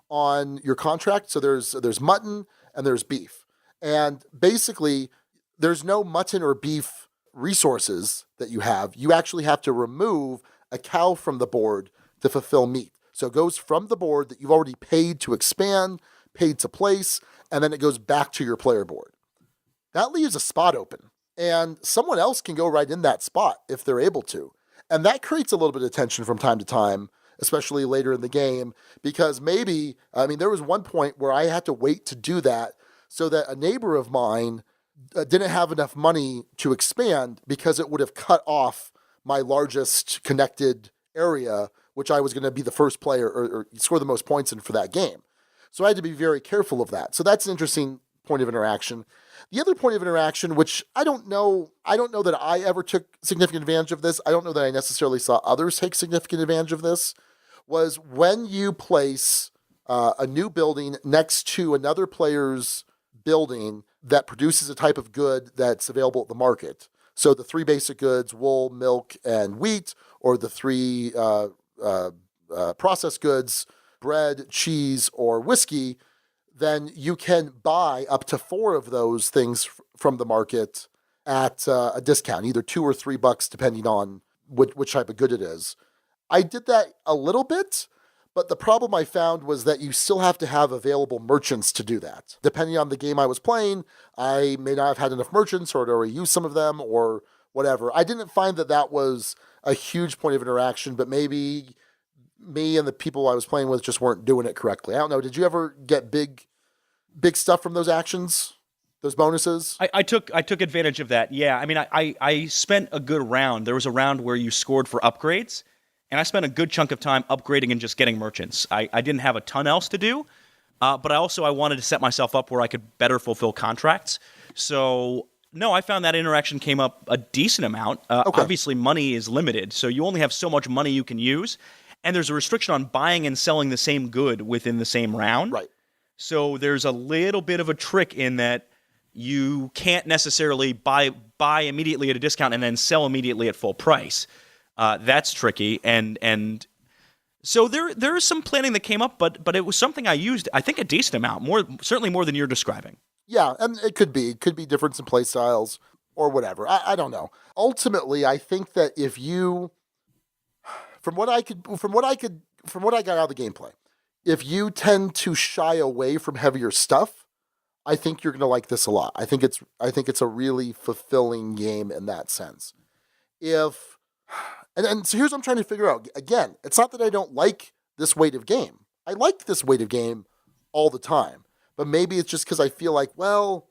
Speaker 3: on your contract, so there's mutton and there's beef. And basically, there's no mutton or beef resources that you have. You actually have to remove a cow from the board to fulfill meat. So it goes from the board that you've already paid to expand, paid to place, and then it goes back to your player board. That leaves a spot open, and someone else can go right in that spot if they're able to. And that creates a little bit of tension from time to time, especially later in the game, because there was one point where I had to wait to do that so that a neighbor of mine didn't have enough money to expand because it would have cut off my largest connected area, which I was going to be the first player or score the most points in for that game. So I had to be very careful of that. So that's an interesting point of interaction. The other point of interaction, which I don't know that I ever took significant advantage of this. I don't know that I necessarily saw others take significant advantage of this, was when you place a new building next to another player's building that produces a type of good that's available at the market. So the 3 basic goods, wool, milk, and wheat, or the 3 processed goods, bread, cheese, or whiskey, then you can buy up to 4 of those things from the market at a discount, either $2 or $3, depending on which type of good it is. I did that a little bit, but the problem I found was that you still have to have available merchants to do that. Depending on the game I was playing, I may not have had enough merchants or I'd already used some of them or whatever. I didn't find that was a huge point of interaction, but maybe me and the people I was playing with just weren't doing it correctly. I don't know. Did you ever get big stuff from those actions? Those bonuses?
Speaker 1: I took advantage of that. Yeah. I mean, I spent a good round. There was a round where you scored for upgrades, and I spent a good chunk of time upgrading and just getting merchants. I didn't have a ton else to do, but I wanted to set myself up where I could better fulfill contracts. So, no, I found that interaction came up a decent amount. Okay. Obviously, money is limited, so you only have so much money you can use, and there's a restriction on buying and selling the same good within the same round.
Speaker 3: Right.
Speaker 1: So there's a little bit of a trick in that you can't necessarily buy immediately at a discount and then sell immediately at full price. That's tricky, and so there is some planning that came up, but it was something I used, I think, a decent amount, certainly more than you're describing.
Speaker 3: Yeah, and it could be difference in play styles or whatever. I don't know. Ultimately, I think that if you from what I got out of the gameplay, if you tend to shy away from heavier stuff, I think you're going to like this a lot. I think it's a really fulfilling game in that sense. And so here's what I'm trying to figure out. Again, it's not that I don't like this weight of game. I like this weight of game all the time. But maybe it's just because I feel like, well,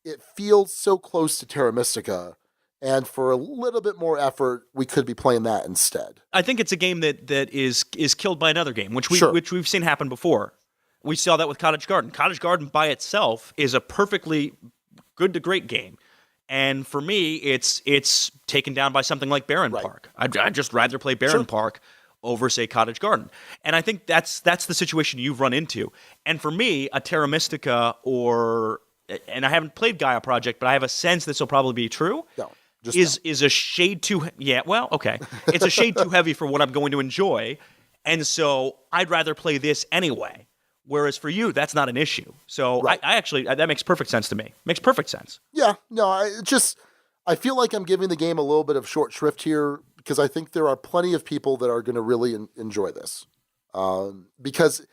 Speaker 3: it feels so close to Terra Mystica, and for a little bit more effort, we could be playing that instead.
Speaker 1: I think it's a game that is killed by another game, which we've seen happen before. We saw that with Cottage Garden. Cottage Garden by itself is a perfectly good to great game. And for me, it's taken down by something like Barren Park. I'd just rather play Barren Park over, say, Cottage Garden. And I think that's the situation you've run into. And for me, a Terra Mystica and I haven't played Gaia Project, but I have a sense this will probably be true.
Speaker 3: No,
Speaker 1: is a shade too it's a shade too heavy for what I'm going to enjoy. And so I'd rather play this anyway. Whereas for you, that's not an issue. So I actually, that makes perfect sense to me. Makes perfect sense.
Speaker 3: Yeah, no, I feel like I'm giving the game a little bit of short shrift here because I think there are plenty of people that are going to really enjoy this. Because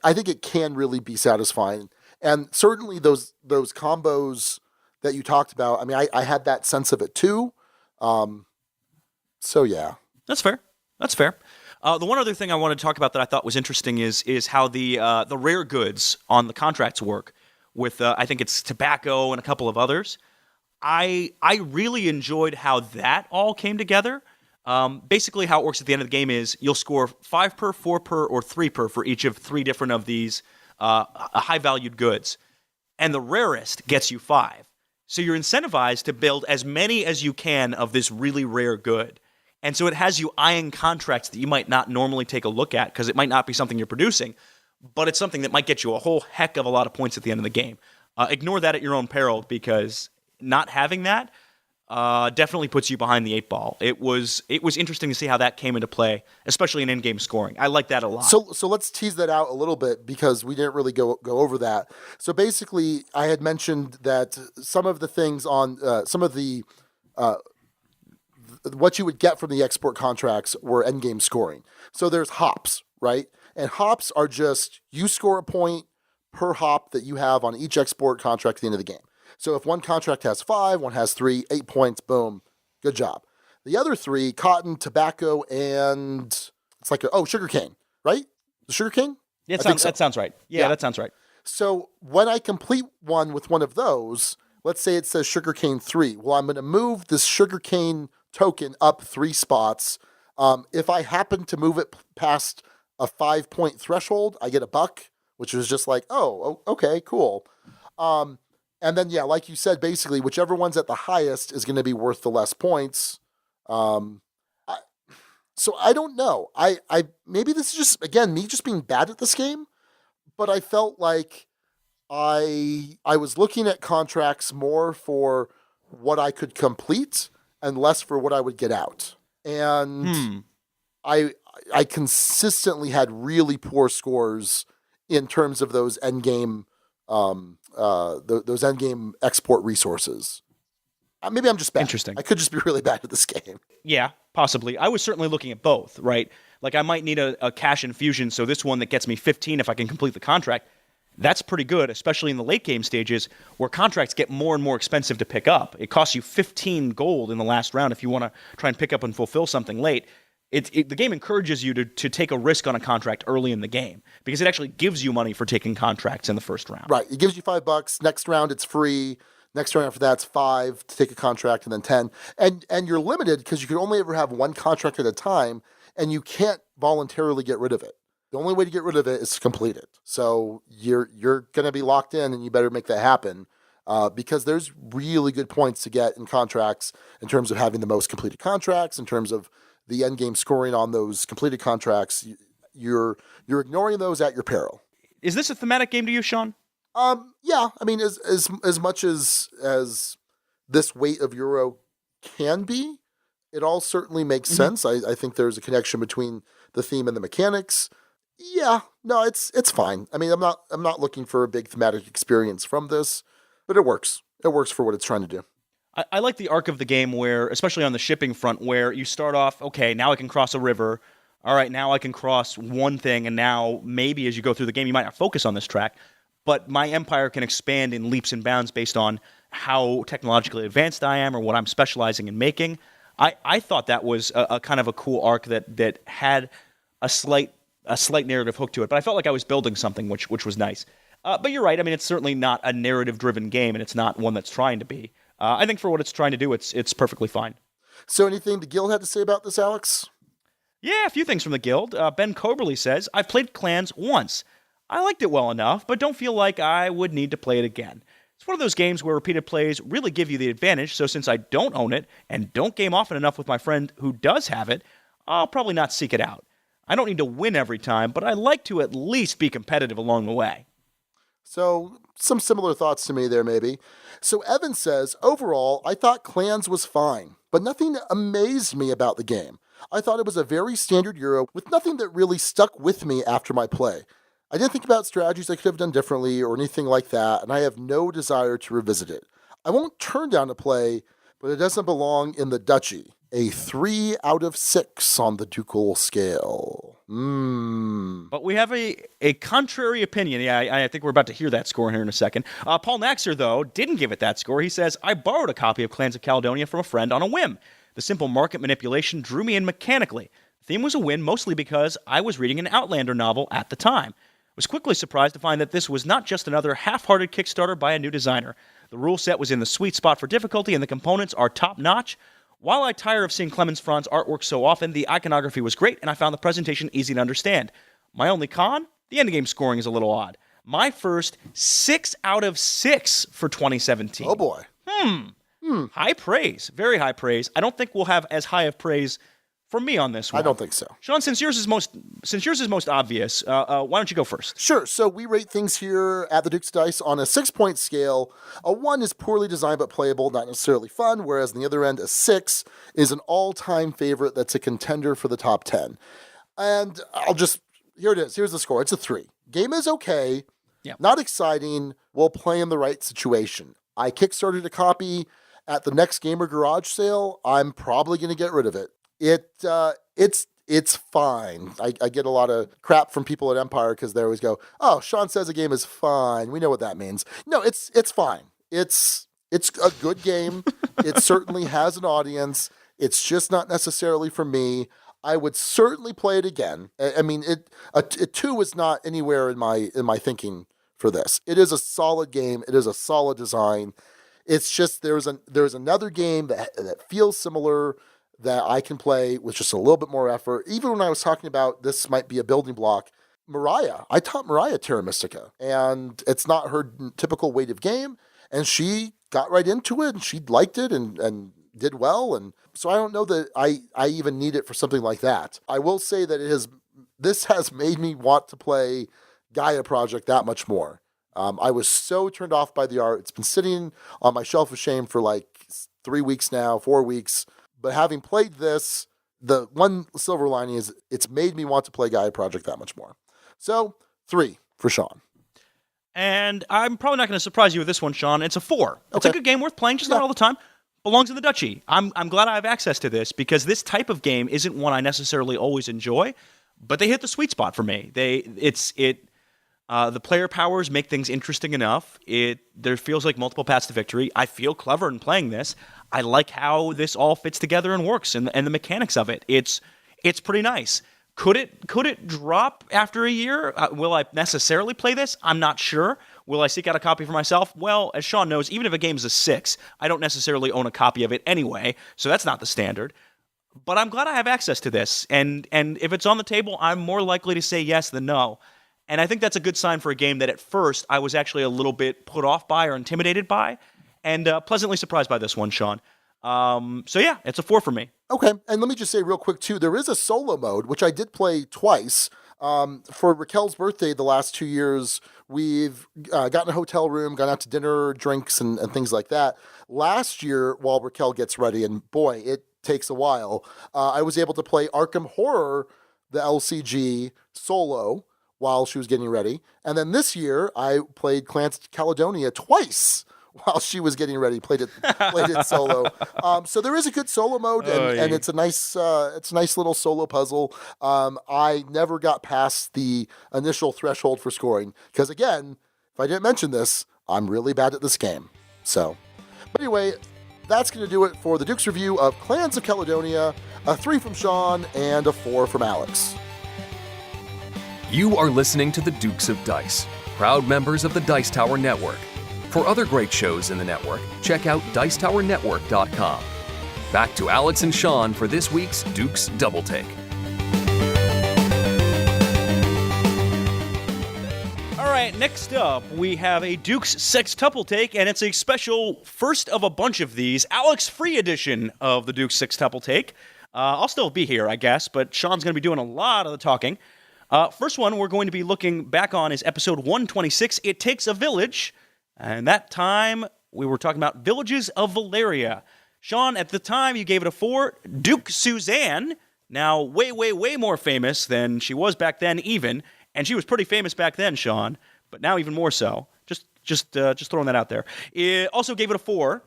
Speaker 3: I think it can really be satisfying. And certainly those combos that you talked about, I mean, I had that sense of it too. So yeah.
Speaker 1: That's fair. The one other thing I wanted to talk about that I thought was interesting is how the rare goods on the contracts work with I think it's tobacco and a couple of others. I really enjoyed how that all came together. Basically, how it works at the end of the game is you'll score 5 per, 4 per, or 3 per for each of 3 different of these high-valued goods, and the rarest gets you 5. So you're incentivized to build as many as you can of this really rare good. And so it has you eyeing contracts that you might not normally take a look at because it might not be something you're producing, but it's something that might get you a whole heck of a lot of points at the end of the game. Ignore that at your own peril because not having that definitely puts you behind the 8 ball. It was interesting to see how that came into play, especially in in-game scoring. I like that a lot.
Speaker 3: So let's tease that out a little bit because we didn't really go over that. So basically, I had mentioned that some of the things on some of the what you would get from the export contracts were endgame scoring. So there's hops, right? And hops are just, you score a point per hop that you have on each export contract at the end of the game. So if one contract has 5, one has 3, 8 points, boom, good job. The other 3, cotton, tobacco, and it's like, sugarcane, right? The sugarcane?
Speaker 1: Yeah, that sounds right. Yeah, that sounds right.
Speaker 3: So when I complete one with one of those, let's say it says sugarcane 3. Well, I'm going to move this sugarcane token up 3 spots. If I happen to move it past a 5-point threshold, I get a buck, which was just like, okay, cool. And then, yeah, like you said, basically, whichever one's at the highest is going to be worth the less points. So I don't know. I maybe this is just, again, me just being bad at this game, but I felt like I was looking at contracts more for what I could complete and less for what I would get out. And I consistently had really poor scores in terms of those endgame those endgame export resources. Maybe I'm just bad.
Speaker 1: Interesting.
Speaker 3: I could just be really bad at this game.
Speaker 1: Yeah, possibly. I was certainly looking at both, right? Like I might need a cash infusion, so this one that gets me 15 if I can complete the contract, that's pretty good, especially in the late game stages where contracts get more and more expensive to pick up. It costs you 15 gold in the last round if you want to try and pick up and fulfill something late. The game encourages you to take a risk on a contract early in the game because it actually gives you money for taking contracts in the first round.
Speaker 3: Right. It gives you $5. Next round, it's free. Next round after that's 5 to take a contract and then 10. And you're limited because you can only ever have one contract at a time and you can't voluntarily get rid of it. The only way to get rid of it is to complete it. So you're going to be locked in and you better make that happen because there's really good points to get in contracts in terms of having the most completed contracts, in terms of the end game scoring on those completed contracts. You're ignoring those at your peril.
Speaker 1: Is this a thematic game to you, Sean?
Speaker 3: Yeah. I mean, as much as this weight of Euro can be, it all certainly makes sense. I think there's a connection between the theme and the mechanics. Yeah, no, it's fine. I mean, I'm not looking for a big thematic experience from this, but it works. It works for what it's trying to do.
Speaker 1: I like the arc of the game where, especially on the shipping front, where you start off, okay, now I can cross a river. All right, now I can cross one thing, and now maybe as you go through the game, you might not focus on this track, but my empire can expand in leaps and bounds based on how technologically advanced I am or what I'm specializing in making. I thought that was a kind of a cool arc that had a slight narrative hook to it, but I felt like I was building something, which was nice. But you're right. I mean, it's certainly not a narrative-driven game, and it's not one that's trying to be. I think for what it's trying to do, it's perfectly fine.
Speaker 3: So anything the guild had to say about this, Alex?
Speaker 1: Yeah, a few things from the guild. Ben Coberly says, I've played Clans once. I liked it well enough, but don't feel like I would need to play it again. It's one of those games where repeated plays really give you the advantage, so since I don't own it and don't game often enough with my friend who does have it, I'll probably not seek it out. I don't need to win every time, but I like to at least be competitive along the way.
Speaker 3: So, some similar thoughts to me there, maybe. So, Evan says, overall, I thought Clans was fine, but nothing amazed me about the game. I thought it was a very standard Euro with nothing that really stuck with me after my play. I didn't think about strategies I could have done differently or anything like that, and I have no desire to revisit it. I won't turn down a play, but it doesn't belong in the duchy. A 3 out of 6 on the ducal scale.
Speaker 1: But we have a contrary opinion. Yeah, I think we're about to hear that score here in a second. Paul Naxer, though, didn't give it that score. He says, I borrowed a copy of Clans of Caledonia from a friend on a whim. The simple market manipulation drew me in mechanically. The theme was a win, mostly because I was reading an Outlander novel at the time. I was quickly surprised to find that this was not just another half-hearted Kickstarter by a new designer. The rule set was in the sweet spot for difficulty, and the components are top-notch. While I tire of seeing Clemens Franz's artwork so often, the iconography was great, and I found the presentation easy to understand. My only con? The endgame scoring is a little odd. My first 6 out of 6 for 2017.
Speaker 3: Oh boy.
Speaker 1: High praise. Very high praise. I don't think we'll have as high of praise from me on this one.
Speaker 3: I don't think so.
Speaker 1: Sean, since yours is most obvious, why don't you go first?
Speaker 3: Sure. So we rate things here at the Dukes Dice on a 6-point scale. A 1 is poorly designed but playable, not necessarily fun, whereas on the other end, a 6 is an all-time favorite that's a contender for the top 10. And here it is. Here's the score. It's a 3. Game is okay.
Speaker 1: Yeah.
Speaker 3: Not exciting. We'll play in the right situation. I kickstarted a copy at the next Gamer Garage sale. I'm probably going to get rid of it. It's fine. I get a lot of crap from people at Empire because they always go, "Oh, Sean says a game is fine. We know what that means." No, it's fine. It's a good game. It certainly has an audience. It's just not necessarily for me. I would certainly play it again. I mean, a 2 is not anywhere in my thinking for this. It is a solid game. It is a solid design. It's just there's another game that feels similar that I can play with just a little bit more effort. Even when I was talking about this might be a building block, I taught Mariah Terra Mystica, and it's not her typical weight of game, and she got right into it, and she liked it and did well, and so I don't know that I even need it for something like that. I will say that this has made me want to play Gaia Project that much more. I was so turned off by the art. It's been sitting on my shelf of shame for like 3 weeks now, 4 weeks. But having played this, the one silver lining is it's made me want to play Gaia Project that much more. So, 3 for Sean.
Speaker 1: And I'm probably not going to surprise you with this one, Sean. It's a 4. It's a good game worth playing, just not all the time. Belongs in the duchy. I'm glad I have access to this because this type of game isn't one I necessarily always enjoy, but they hit the sweet spot for me. The player powers make things interesting enough. There feels like multiple paths to victory. I feel clever in playing this. I like how this all fits together and works, and the mechanics of it. It's pretty nice. Could it drop after a year? Will I necessarily play this? I'm not sure. Will I seek out a copy for myself? Well, as Sean knows, even if a game is a 6, I don't necessarily own a copy of it anyway, so that's not the standard. But I'm glad I have access to this, and if it's on the table, I'm more likely to say yes than no. And I think that's a good sign for a game that at first I was actually a little bit put off by or intimidated by, and pleasantly surprised by this one, Sean. So yeah, it's a 4 for me.
Speaker 3: Okay, and let me just say real quick too, there is a solo mode, which I did play twice. For Raquel's birthday the last 2 years, we've gotten a hotel room, gone out to dinner, drinks, and things like that. Last year, while Raquel gets ready, and boy, it takes a while, I was able to play Arkham Horror, the LCG, solo, while she was getting ready. And then this year, I played Clans of Caledonia twice while she was getting ready, played it solo. So there is a good solo mode, and it's a nice little solo puzzle. I never got past the initial threshold for scoring because, again, if I didn't mention this, I'm really bad at this game. So, but anyway, that's going to do it for the Duke's review of Clans of Caledonia. A 3 from Sean and a 4 from Alex.
Speaker 2: You are listening to the Dukes of Dice, proud members of the Dice Tower Network. For other great shows in the network, check out dicetowernetwork.com. Back to Alex and Sean for this week's Dukes Double Take.
Speaker 1: All right, next up, we have a Dukes Sextuple Take, and it's a special first of a bunch of these, Alex free edition of the Dukes Sextuple Take. I'll still be here, I guess, but Sean's going to be doing a lot of the talking. First one we're going to be looking back on is episode 126, It Takes a Village. And that time, we were talking about Villages of Valeria. Sean, at the time, you gave it a 4. Duke Suzanne, now way, way, way more famous than she was back then even. And she was pretty famous back then, Sean, but now even more so. Just throwing that out there. It also gave it a 4.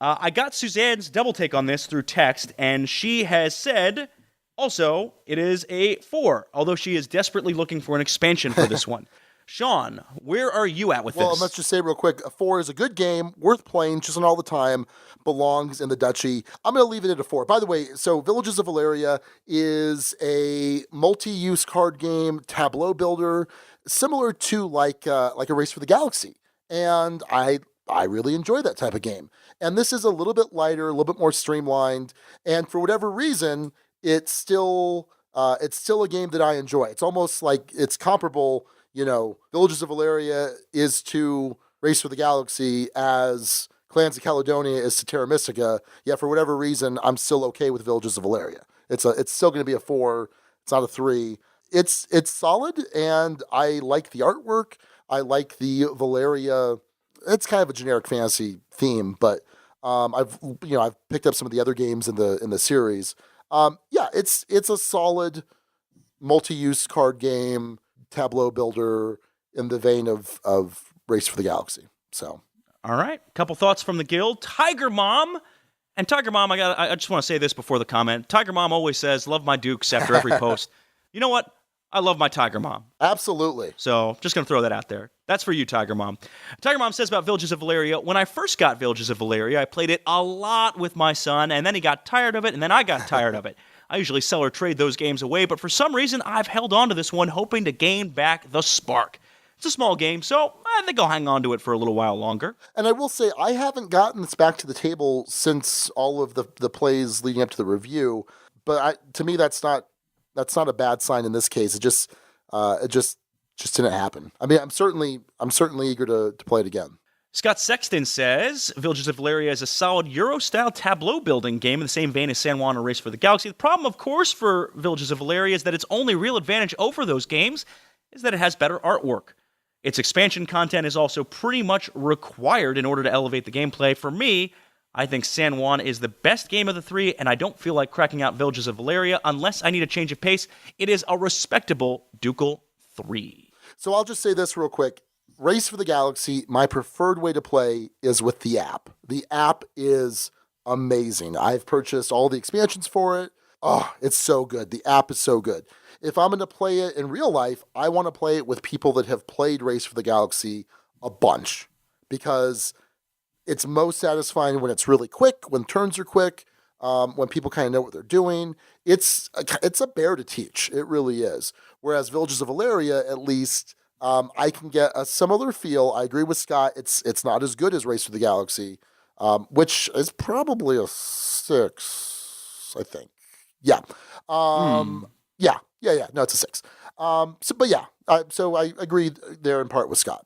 Speaker 1: I got Suzanne's double take on this through text, and she has said... Also, it is a 4, although she is desperately looking for an expansion for this one. Sean, where are you at with this?
Speaker 3: Well, let's just say real quick, a 4 is a good game, worth playing, just not all the time, belongs in the duchy. I'm going to leave it at a 4. By the way, so Villages of Valeria is a multi-use card game, tableau builder, similar to like a Race for the Galaxy. And I really enjoy that type of game. And this is a little bit lighter, a little bit more streamlined, and for whatever reason... It's still a game that I enjoy. It's almost like it's comparable, Villages of Valeria is to Race for the Galaxy as Clans of Caledonia is to Terra Mystica. Yet for whatever reason, I'm still okay with Villages of Valeria. It's still going to be a 4. It's not a 3. It's solid, and I like the artwork. I like the Valeria. It's kind of a generic fantasy theme, but I've picked up some of the other games in the series. It's a solid multi-use card game, tableau builder in the vein of Race for the Galaxy. So,
Speaker 1: all right, couple thoughts from the guild. Tiger Mom, and Tiger Mom, I just want to say this before the comment. Tiger Mom always says, "Love my Dukes" after every post. You know what? I love my Tiger Mom.
Speaker 3: Absolutely.
Speaker 1: So, just going to throw that out there. That's for you, Tiger Mom. Tiger Mom says about Villages of Valeria, when I first got Villages of Valeria, I played it a lot with my son, and then he got tired of it, and then I got tired of it. I usually sell or trade those games away, but for some reason, I've held on to this one, hoping to gain back the spark. It's a small game, so I think I'll hang on to it for a little while longer.
Speaker 3: And I will say, I haven't gotten this back to the table since all of the plays leading up to the review, but to me, that's not a bad sign in this case. It just didn't happen. I mean, I'm certainly eager to play it again.
Speaker 1: Scott Sexton says, Villages of Valeria is a solid Euro-style tableau building game in the same vein as San Juan or Race for the Galaxy. The problem, of course, for Villages of Valeria is that its only real advantage over those games is that it has better artwork. Its expansion content is also pretty much required in order to elevate the gameplay. For me, I think San Juan is the best game of the 3, and I don't feel like cracking out Villages of Valeria unless I need a change of pace. It is a respectable ducal 3.
Speaker 3: So I'll just say this real quick. Race for the Galaxy, my preferred way to play is with the app. The app is amazing. I've purchased all the expansions for it. Oh, it's so good. The app is so good. If I'm going to play it in real life, I want to play it with people that have played Race for the Galaxy a bunch because it's most satisfying when it's really quick, when turns are quick, when people kind of know what they're doing. It's a bear to teach. It really is. Whereas Villages of Valeria, at least... I can get a similar feel. I agree with Scott. It's not as good as Race for the Galaxy, which is probably a 6, I think. Yeah. Yeah. No, it's a 6. So I agree there in part with Scott.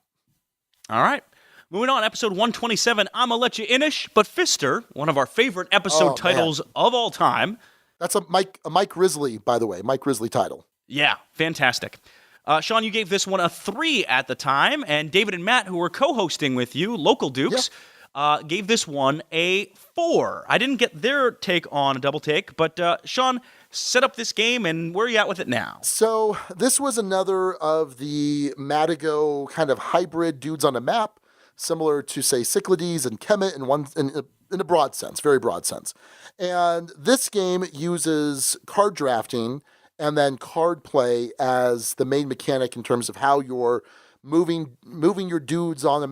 Speaker 1: All right. Moving on, episode 127, I'ma Let You Inish, but Fister, one of our favorite episode titles of all time.
Speaker 3: That's a Mike Risley, by the way. Mike Risley title.
Speaker 1: Yeah, fantastic. Sean, you gave this one a 3 at the time, and David and Matt, who were co-hosting with you, local Dukes, gave this one a 4. I didn't get their take on a double take, but Sean, set up this game, and where are you at with it now?
Speaker 3: So this was another of the Madigo kind of hybrid dudes on a map similar to, say, Cyclades and Kemet in a broad sense, very broad sense. And this game uses card drafting and then card play as the main mechanic in terms of how you're moving your dudes on the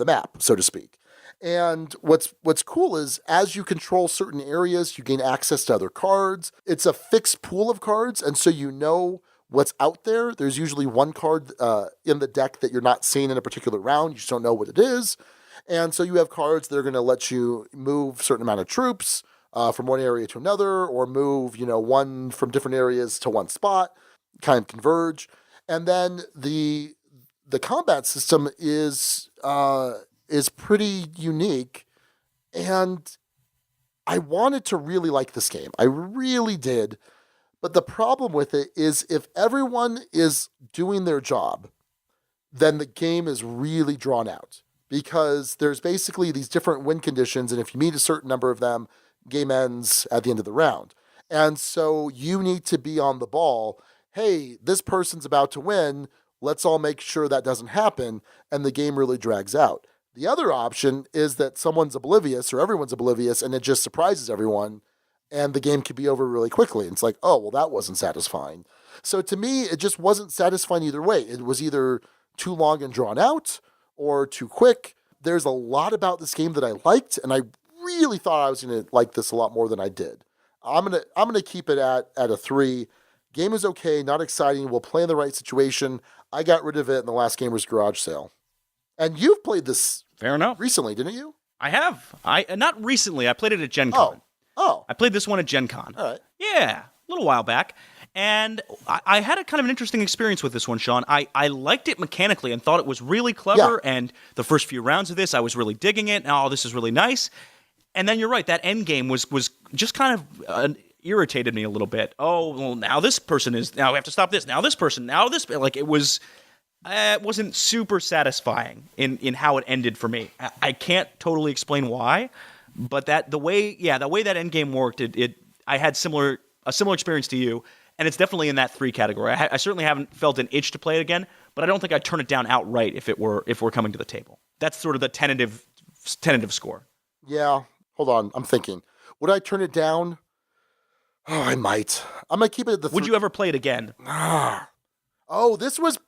Speaker 3: map, so to speak. And what's cool is as you control certain areas, you gain access to other cards. It's a fixed pool of cards, and so you know what's out there. There's usually one card in the deck that you're not seeing in a particular round. You just don't know what it is. And so you have cards that are going to let you move a certain amount of troops from one area to another, or move, one from different areas to one spot, kind of converge. And then the combat system is pretty unique. And I wanted to really like this game. I really did. But the problem with it is if everyone is doing their job, then the game is really drawn out. Because there's basically these different win conditions, and if you meet a certain number of them, game ends at the end of the round. And so you need to be on the ball. Hey, this person's about to win. Let's all make sure that doesn't happen. And the game really drags out. The other option is that someone's oblivious or everyone's oblivious and it just surprises everyone. And the game could be over really quickly. And it's like, oh, well, that wasn't satisfying. So to me, it just wasn't satisfying either way. It was either too long and drawn out or too quick. There's a lot about this game that I liked, and I really thought I was going to like this a lot more than I did. I'm gonna keep it at a 3. Game is okay, not exciting. We'll play in the right situation. I got rid of it in the last Gamers Garage sale. And you've played this
Speaker 1: Fair enough.
Speaker 3: recently, didn't you?
Speaker 1: I have. Not recently. I played it at Gen Con.
Speaker 3: Oh.
Speaker 1: I played this one at Gen Con.
Speaker 3: All right.
Speaker 1: Yeah, a little while back. And I had a kind of an interesting experience with this one, Sean. I liked it mechanically and thought it was really clever. Yeah. And the first few rounds of this, I was really digging it. Oh, this is really nice. And then you're right, that end game was just kind of irritated me a little bit. Oh, well, now this person now we have to stop this. Now this person, now this. Like, it wasn't super satisfying in how it ended for me. I can't totally explain why, but the way that end game worked, I had a similar experience to you. And it's definitely in that 3 category. I certainly haven't felt an itch to play it again, but I don't think I'd turn it down outright if we're coming to the table. That's sort of the tentative score.
Speaker 3: Yeah. Hold on. I'm thinking. Would I turn it down? Oh, I might. I'm gonna keep it at the 3.
Speaker 1: Would you ever play it again?
Speaker 3: Oh, this was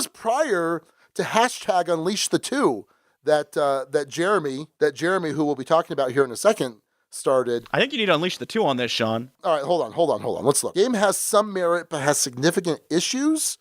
Speaker 3: prior to hashtag Unleash the 2 that Jeremy, who we'll be talking about here in a second, started.
Speaker 1: I think you need to unleash the 2 on this, Sean.
Speaker 3: All right, hold on. Let's look. Game has some merit, but has significant issues.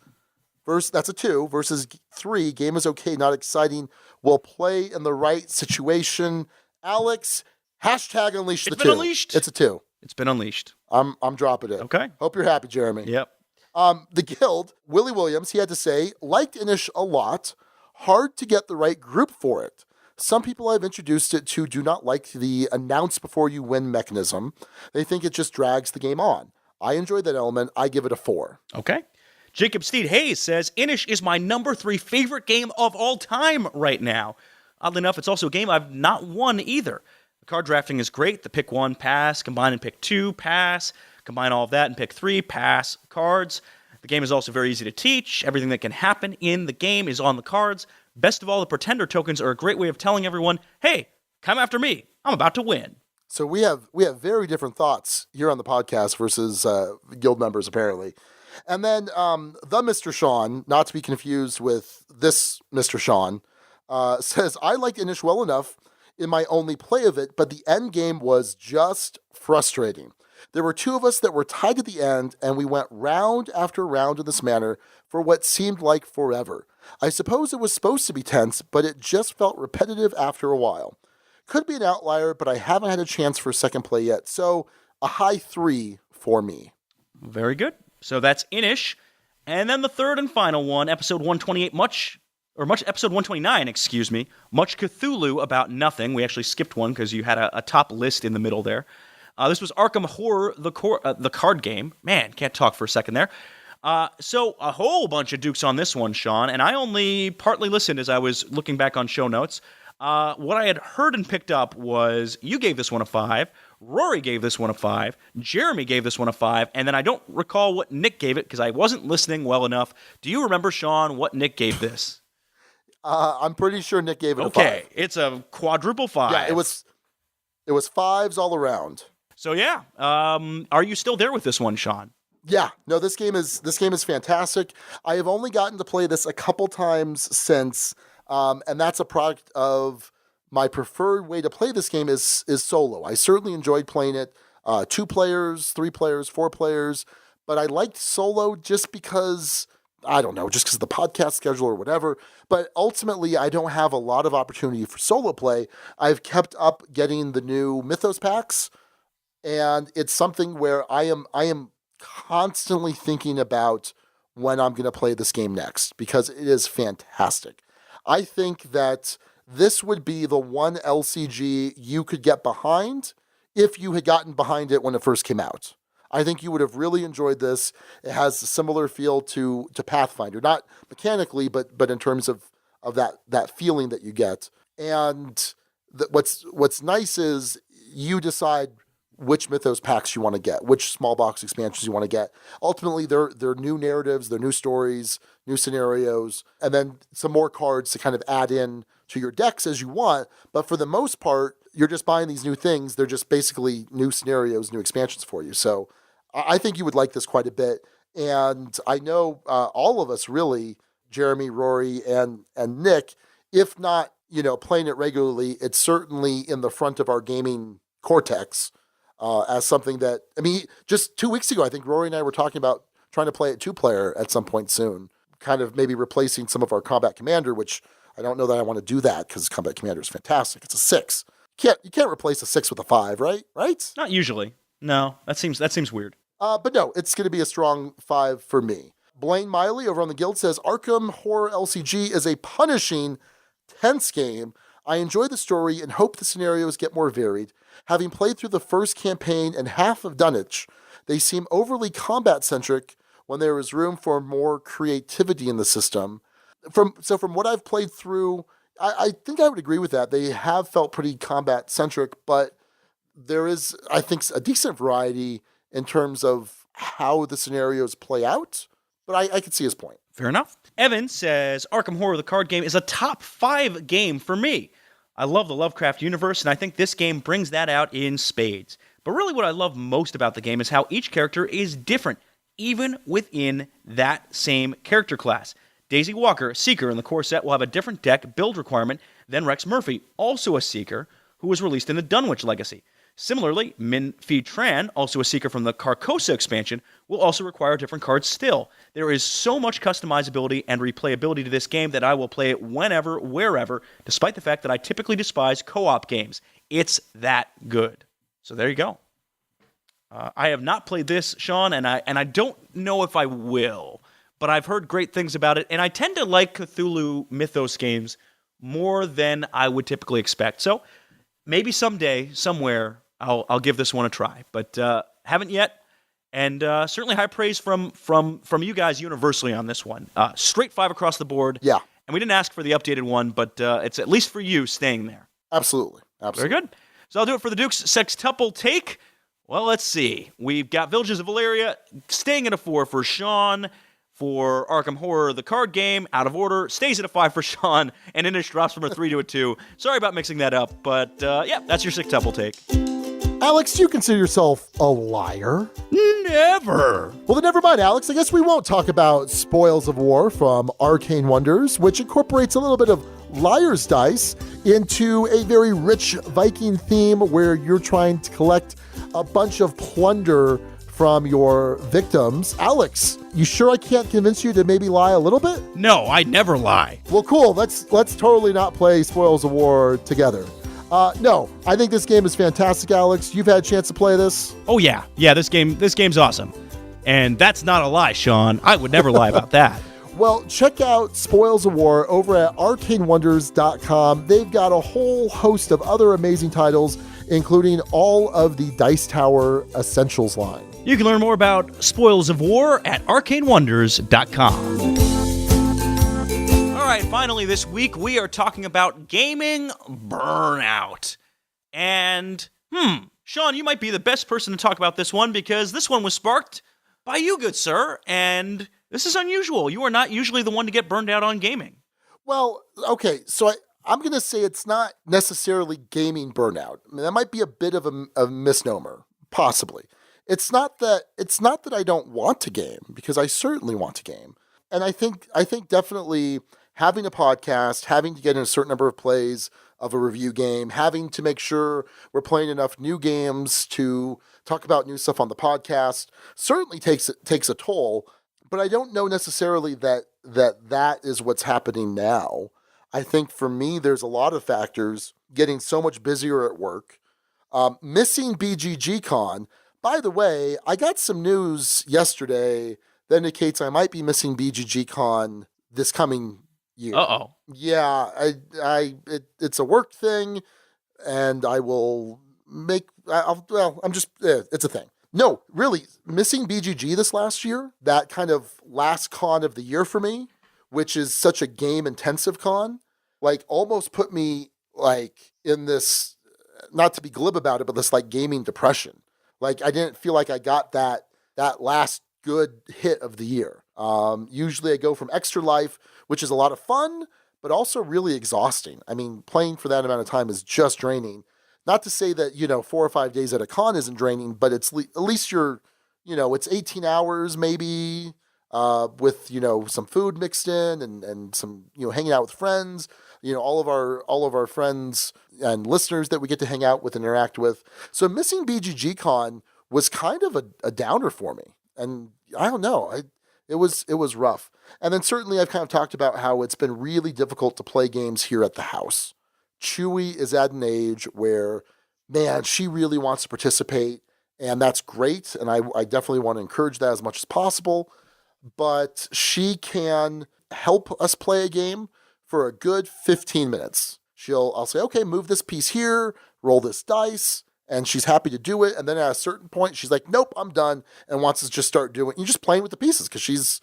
Speaker 3: That's a 2. Versus 3, game is okay, not exciting. Will play in the right situation. Alex, hashtag unleash the 2. It's been unleashed. It's a 2.
Speaker 1: It's been unleashed.
Speaker 3: I'm dropping it.
Speaker 1: Okay.
Speaker 3: Hope you're happy, Jeremy.
Speaker 1: Yep.
Speaker 3: The Guild, Willie Williams, he had to say, liked Inish a lot. Hard to get the right group for it. Some people I've introduced it to do not like the announce before you win mechanism. They think it just drags the game on. I enjoy that element. I give it a 4.
Speaker 1: Okay. Jacob Steed Hayes says, Inish is my number 3 favorite game of all time right now. Oddly enough, it's also a game I've not won either. The card drafting is great. The pick 1, pass. Combine and pick 2, pass. Combine all of that and pick 3, pass. Cards. The game is also very easy to teach. Everything that can happen in the game is on the cards. Best of all, the Pretender tokens are a great way of telling everyone, hey, come after me. I'm about to win.
Speaker 3: So we have very different thoughts here on the podcast versus Guild members, apparently. And then the Mr. Sean, not to be confused with this Mr. Sean, says, I liked Inish well enough in my only play of it, but the end game was just frustrating. There were 2 of us that were tied at the end, and we went round after round in this manner for what seemed like forever. I suppose it was supposed to be tense, but it just felt repetitive after a while. Could be an outlier, but I haven't had a chance for a second play yet, so a high 3 for me.
Speaker 1: Very good. So that's Inish. And then the third and final one, episode 128, episode 129, excuse me, Much Cthulhu About Nothing. We actually skipped one because you had a top list in the middle there. This was Arkham Horror, the card game. Man, can't talk for a second there. So a whole bunch of Dukes on this one, Sean, and I only partly listened as I was looking back on show notes. What I had heard and picked up was you gave this one a 5, Rory gave this one a 5, Jeremy gave this one a 5, and then I don't recall what Nick gave it because I wasn't listening well enough. Do you remember, Sean, what Nick gave this?
Speaker 3: I'm pretty sure Nick gave it a 5.
Speaker 1: Okay, it's a quadruple 5.
Speaker 3: Yeah, it was 5s all around.
Speaker 1: So yeah, are you still there with this one, Sean?
Speaker 3: Yeah, no, this game is fantastic. I have only gotten to play this a couple times since, and that's a product of my preferred way to play this game is solo. I certainly enjoyed playing it 2 players, 3 players, 4 players, but I liked solo just because, I don't know, just because of the podcast schedule or whatever. But ultimately, I don't have a lot of opportunity for solo play. I've kept up getting the new Mythos packs, and it's something where I am constantly thinking about when I'm going to play this game next, because it is fantastic. I think that this would be the one LCG you could get behind if you had gotten behind it when it first came out. I think you would have really enjoyed this. It has a similar feel to Pathfinder, not mechanically, but in terms of that feeling that you get. And what's nice is you decide which Mythos packs you want to get, which small box expansions you want to get. Ultimately, they're new narratives, they're new stories, new scenarios, and then some more cards to kind of add in to your decks as you want. But for the most part, you're just buying these new things. They're just basically new scenarios, new expansions for you. So I think you would like this quite a bit. And I know all of us really, Jeremy, Rory, and Nick, if not, playing it regularly, it's certainly in the front of our gaming cortex as something that, just 2 weeks ago, I think Rory and I were talking about trying to play it 2-player at some point soon, kind of maybe replacing some of our Combat Commander, which I don't know that I want to do that because Combat Commander is fantastic. It's a 6. You can't replace a 6 with a 5, right? Right?
Speaker 1: Not usually. No, that seems weird.
Speaker 3: But no, it's going to be a strong 5 for me. Blaine Miley over on the Guild says, Arkham Horror LCG is a punishing, tense game. I enjoy the story and hope the scenarios get more varied. Having played through the first campaign and half of Dunwich, they seem overly combat-centric when there is room for more creativity in the system. From what I've played through, I think I would agree with that. They have felt pretty combat-centric, but there is, I think, a decent variety in terms of how the scenarios play out. But I can see his point.
Speaker 1: Fair enough. Evan says, Arkham Horror, the card game, is a top 5 game for me. I love the Lovecraft universe, and I think this game brings that out in spades. But really what I love most about the game is how each character is different, even within that same character class. Daisy Walker, Seeker in the core set, will have a different deck build requirement than Rex Murphy, also a Seeker, who was released in the Dunwich Legacy. Similarly, Min Phi Tran, also a Seeker from the Carcosa expansion, will also require different cards still. There is so much customizability and replayability to this game that I will play it whenever, wherever, despite the fact that I typically despise co-op games. It's that good. So there you go. I have not played this, Sean, and I don't know if I will, but I've heard great things about it, and I tend to like Cthulhu Mythos games more than I would typically expect. So maybe someday, somewhere, I'll give this one a try, but haven't yet. And certainly high praise from you guys universally on this one. Straight 5 across the board.
Speaker 3: Yeah.
Speaker 1: And we didn't ask for the updated one, but it's at least for you staying there.
Speaker 3: Absolutely.
Speaker 1: Very good. So I'll do it for the Dukes Sextuple Take. Well, let's see. We've got Villages of Valeria staying at a 4 for Sean. For Arkham Horror, the card game, out of order, stays at a 5 for Sean, and Inish drops from a 3 to a 2. Sorry about mixing that up, but yeah, that's your Sextuple Take.
Speaker 3: Alex, do you consider yourself a liar?
Speaker 1: Never.
Speaker 3: Well, then never mind, Alex. I guess we won't talk about Spoils of War from Arcane Wonders, which incorporates a little bit of Liar's Dice into a very rich Viking theme where you're trying to collect a bunch of plunder from your victims. Alex, you sure I can't convince you to maybe lie a little bit?
Speaker 1: No, I never lie.
Speaker 3: Well, cool. Let's totally not play Spoils of War together. No, I think this game is fantastic, Alex. You've had a chance to play this?
Speaker 1: Oh yeah, this game's awesome. And that's not a lie, Sean. I would never lie about that.
Speaker 3: Well, check out Spoils of War over at arcanewonders.com. They've got a whole host of other amazing titles, including all of the Dice Tower Essentials line.
Speaker 1: You can learn more about Spoils of War at arcanewonders.com. All right, finally this week we are talking about gaming burnout. And, Sean, you might be the best person to talk about this one because this one was sparked by you, good sir, and this is unusual. You are not usually the one to get burned out on gaming.
Speaker 3: Well, okay, so I'm going to say it's not necessarily gaming burnout. I mean, that might be a bit of a misnomer, possibly. It's not that I don't want to game, because I certainly want to game. And I think definitely having a podcast, having to get in a certain number of plays of a review game, having to make sure we're playing enough new games to talk about new stuff on the podcast certainly takes a toll. But I don't know necessarily that is what's happening now. I think for me, there's a lot of factors. Getting so much busier at work, missing BGG Con. By the way, I got some news yesterday that indicates I might be missing BGG Con this coming year.
Speaker 1: Uh-oh.
Speaker 3: Yeah, it's a work thing, and I will make. It's a thing. No, really, missing BGG this last year, that kind of last con of the year for me, which is such a game-intensive con, like almost put me like in this, not to be glib about it, but this like gaming depression. Like I didn't feel like I got that last good hit of the year. Usually I go from Extra Life, which is a lot of fun, but also really exhausting. I mean, playing for that amount of time is just draining. Not to say that, 4 or 5 days at a con isn't draining, but it's at least it's 18 hours maybe, with, some food mixed in and some, hanging out with friends, all of our friends and listeners that we get to hang out with and interact with. So missing BGG Con was kind of a downer for me. And I don't know, it was rough. And then certainly I've kind of talked about how it's been really difficult to play games here at the house. Chewy is at an age where, man, she really wants to participate, and that's great. And I definitely want to encourage that as much as possible. But she can help us play a game for a good 15 minutes. I'll say, okay, move this piece here, roll this dice, and she's happy to do it. And then at a certain point, she's like, nope, I'm done, and wants to just start doing. You're just playing with the pieces because she's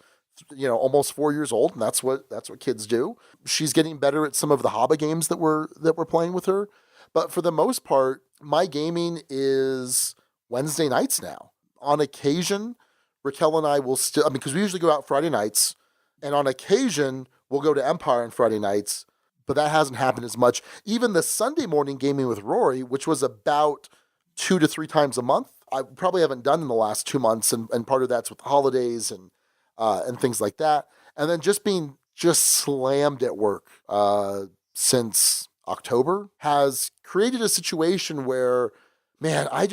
Speaker 3: almost 4 years old, and that's what kids do. She's getting better at some of the hobby games that we're playing with her. But for the most part, my gaming is Wednesday nights now. On occasion, Raquel and I will still, because we usually go out Friday nights, and on occasion, we'll go to Empire on Friday nights, but that hasn't happened as much. Even the Sunday morning gaming with Rory, which was about 2 to 3 times a month, I probably haven't done in the last 2 months, and part of that's with the holidays and things like that. And then just being slammed at work since October has created a situation where, man, I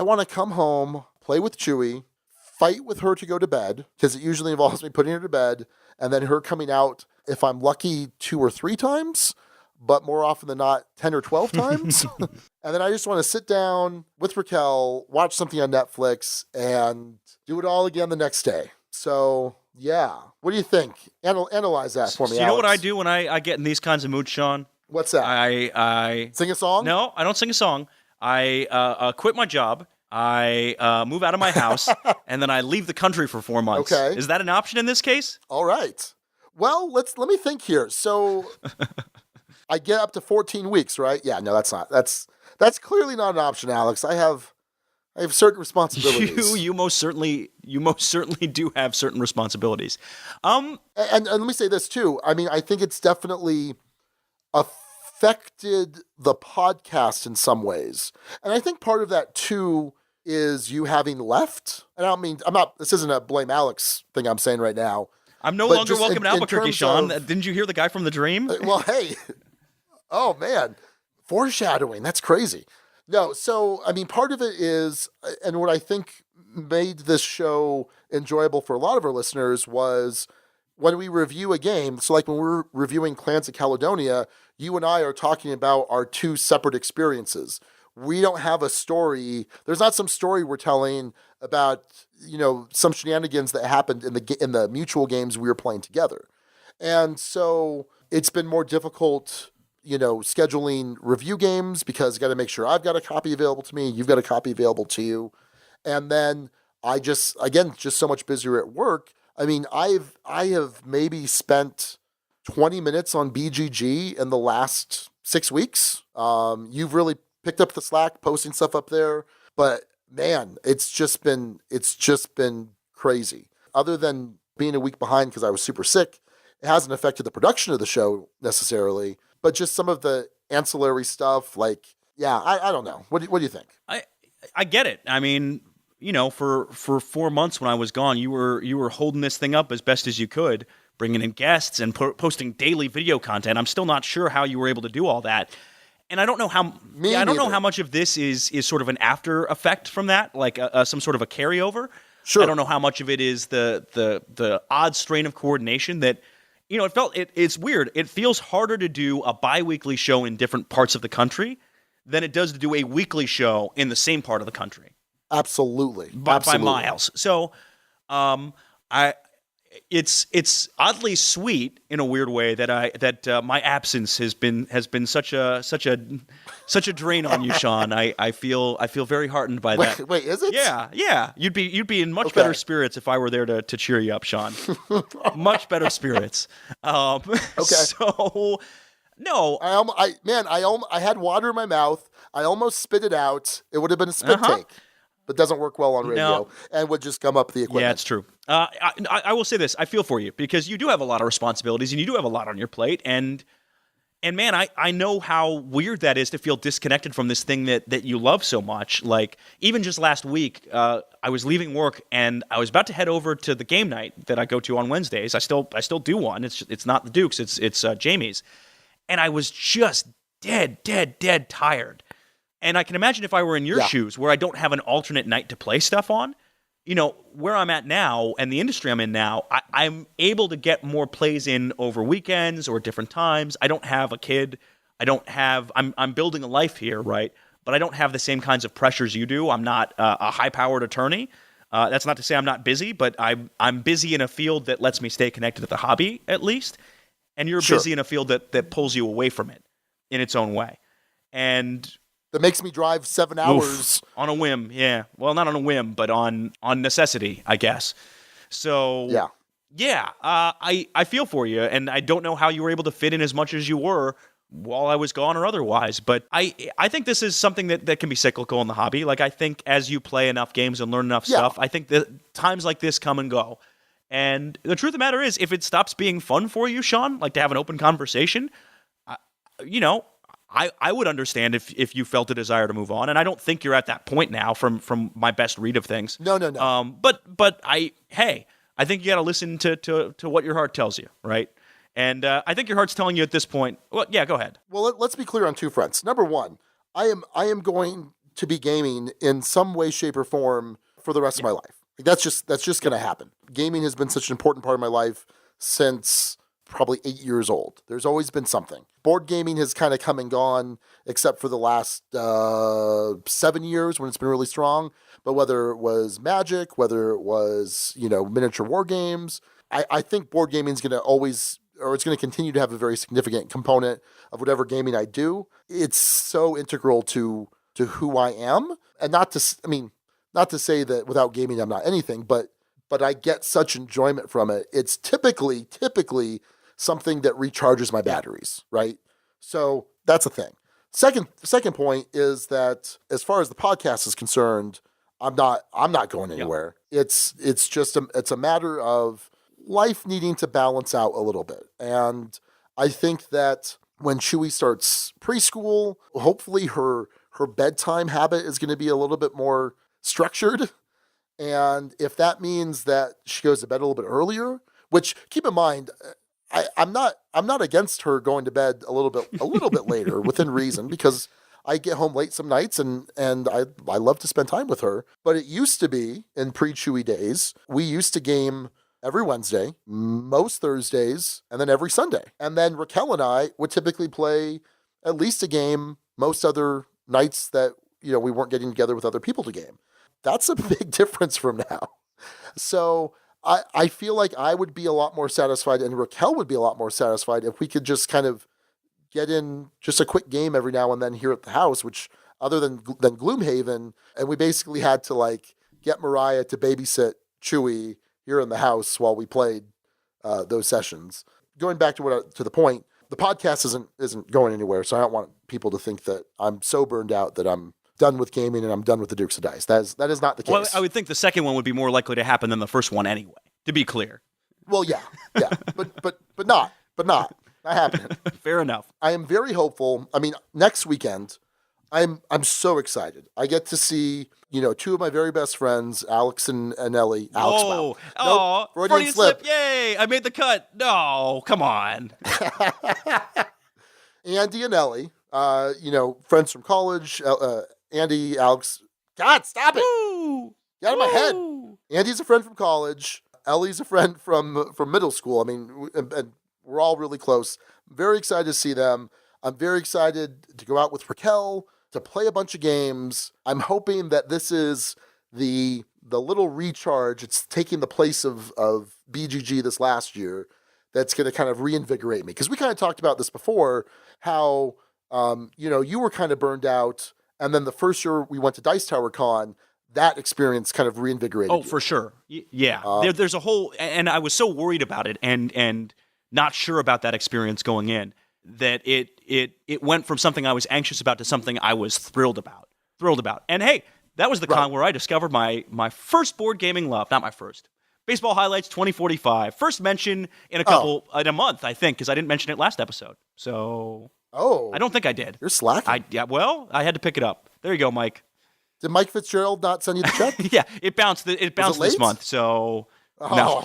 Speaker 3: want to come home, play with Chewy, fight with her to go to bed, because it usually involves me putting her to bed, and then her coming out, if I'm lucky, 2 or 3 times, but more often than not, 10 or 12 times. And then I just want to sit down with Raquel, watch something on Netflix, and do it all again the next day. So, yeah. What do you think? Analyze that for me,
Speaker 1: So you know what I do when I get in these kinds of moods, Sean?
Speaker 3: What's that?
Speaker 1: I
Speaker 3: Sing a song?
Speaker 1: No, I don't sing a song. I quit my job. I move out of my house, and then I leave the country for 4 months.
Speaker 3: Okay.
Speaker 1: Is that an option in this case?
Speaker 3: All right. Well, let me think here. So I get up to 14 weeks, right? Yeah, no, that's not. That's clearly not an option, Alex. I have certain responsibilities.
Speaker 1: You most certainly do have certain responsibilities.
Speaker 3: And let me say this too. I mean, I think it's definitely affected the podcast in some ways. And I think part of that too is you having left. And this isn't a blame Alex thing I'm saying right now.
Speaker 1: I'm no longer welcome to Albuquerque, Sean. Didn't you hear the guy from the dream?
Speaker 3: Well, hey. Oh, man. Foreshadowing. That's crazy. No, so, I mean, part of it is, and what I think made this show enjoyable for a lot of our listeners was when we review a game. So, like when we're reviewing Clans of Caledonia, you and I are talking about our 2 separate experiences. We don't have a story. There's not some story we're telling about, some shenanigans that happened in the mutual games we were playing together. And so it's been more difficult, scheduling review games because you got to make sure I've got a copy available to me, you've got a copy available to you. And then I just so much busier at work. I mean, I have maybe spent 20 minutes on BGG in the last 6 weeks. You've really picked up the slack, posting stuff up there, but man, it's just been crazy. Other than being a week behind because I was super sick It hasn't affected the production of the show necessarily, but just some of the ancillary stuff, like, yeah, I don't know. What do you think?
Speaker 1: I get it. I mean, for 4 months when I was gone, you were holding this thing up as best as you could, bringing in guests and posting daily video content. I'm still not sure how you were able to do all that. And I don't know how. I don't know how much of this is sort of an after effect from that, like some sort of a carryover.
Speaker 3: Sure.
Speaker 1: I don't know how much of it is the odd strain of coordination that, it's weird. It feels harder to do a bi-weekly show in different parts of the country than it does to do a weekly show in the same part of the country.
Speaker 3: Absolutely.
Speaker 1: By miles. So, it's oddly sweet in a weird way that my absence has been such a drain on you, Sean. I feel very heartened by that.
Speaker 3: Wait, is it?
Speaker 1: Yeah. You'd be in much better spirits if I were there to cheer you up, Sean. Much better spirits. Okay. So no,
Speaker 3: I had water in my mouth. I almost spit it out. It would have been a spit take. But doesn't work well on radio and would just gum up the equipment.
Speaker 1: Yeah, it's true. I will say this. I feel for you because you do have a lot of responsibilities and you do have a lot on your plate. And man, I know how weird that is to feel disconnected from this thing that you love so much. Like, even just last week, I was leaving work and I was about to head over to the game night that I go to on Wednesdays. I still do one. It's not the Dukes. It's Jamie's. And I was just dead tired. And I can imagine if I were in your shoes, where I don't have an alternate night to play stuff on, where I'm at now and the industry I'm in now, I'm able to get more plays in over weekends or different times. I don't have a kid. I'm building a life here, right? But I don't have the same kinds of pressures you do. I'm not a high-powered attorney. That's not to say I'm not busy, but I'm busy in a field that lets me stay connected to the hobby, at least. And you're busy in a field that pulls you away from it in its own way. And
Speaker 3: that makes me drive 7 hours.
Speaker 1: On a whim, yeah. Well, not on a whim, but on necessity, I guess. So, I feel for you, and I don't know how you were able to fit in as much as you were while I was gone or otherwise. But I think this is something that can be cyclical in the hobby. Like, I think as you play enough games and learn enough stuff, I think that times like this come and go. And the truth of the matter is, if it stops being fun for you, Sean, like to have an open conversation, I would understand if you felt a desire to move on, and I don't think you're at that point now from my best read of things.
Speaker 3: No.
Speaker 1: But I think you got to listen to what your heart tells you, right? And I think your heart's telling you at this point. Well, yeah, go ahead.
Speaker 3: Well, let's be clear on two fronts. Number one, I am going to be gaming in some way, shape, or form for the rest of my life. Like, that's just going to happen. Gaming has been such an important part of my life since probably 8 years old. There's always been something. Board gaming has kind of come and gone, except for the last 7 years when it's been really strong. But whether it was Magic, whether it was, miniature war games, I think board gaming is going to always, or it's going to continue to have a very significant component of whatever gaming I do. It's so integral to who I am. And not to say that without gaming I'm not anything, but I get such enjoyment from it. It's typically something that recharges my batteries, right? So that's a thing. Second point is that as far as the podcast is concerned, I'm not going anywhere. Yep. It's just a matter of life needing to balance out a little bit. And I think that when Chewie starts preschool, hopefully her bedtime habit is going to be a little bit more structured. And if that means that she goes to bed a little bit earlier, which, keep in mind, I'm not against her going to bed a little bit later within reason, because I get home late some nights and I love to spend time with her. But it used to be in pre-Chewy days, we used to game every Wednesday, most Thursdays, and then every Sunday. And then Raquel and I would typically play at least a game most other nights that we weren't getting together with other people to game. That's a big difference from now. So I feel like I would be a lot more satisfied, and Raquel would be a lot more satisfied if we could just kind of get in just a quick game every now and then here at the house, which other than Gloomhaven, and we basically had to get Mariah to babysit Chewie here in the house while we played those sessions. Going back to the point, the podcast isn't going anywhere, so I don't want people to think that I'm so burned out that I'm done with gaming and I'm done with the Dukes of Dice. That is not the case.
Speaker 1: Well, I would think the second one would be more likely to happen than the first one anyway, to be clear.
Speaker 3: Well, yeah. not happening.
Speaker 1: Fair enough.
Speaker 3: I am very hopeful. I mean, next weekend, I'm so excited. I get to see, two of my very best friends, Alex and Ellie. Alex,
Speaker 1: Oh,
Speaker 3: wow. Nope, Freudian slip.
Speaker 1: Yay, I made the cut. No, come on.
Speaker 3: Andy and Ellie, friends from college. Andy, Alex. God, stop it.
Speaker 1: Woo!
Speaker 3: Get out of my head. Andy's a friend from college. Ellie's a friend from middle school. I mean, and we're all really close. I'm very excited to see them. I'm very excited to go out with Raquel, to play a bunch of games. I'm hoping that this is the little recharge. It's taking the place of BGG this last year that's going to kind of reinvigorate me. Because we kind of talked about this before, how, you were kind of burned out. And then the first year we went to Dice Tower Con, that experience kind of reinvigorated you.
Speaker 1: For sure. Yeah. There's a whole, and I was so worried about it and not sure about that experience going in, that it went from something I was anxious about to something I was thrilled about. And hey, that was the con where I discovered my first board gaming love. Not my first. Baseball Highlights 2045. First mention in in a month, I think, because I didn't mention it last episode. So I don't think I did.
Speaker 3: You're slacking.
Speaker 1: I had to pick it up. There you go, Mike.
Speaker 3: Did Mike Fitzgerald not send you the check?
Speaker 1: Yeah, it bounced this month. So no,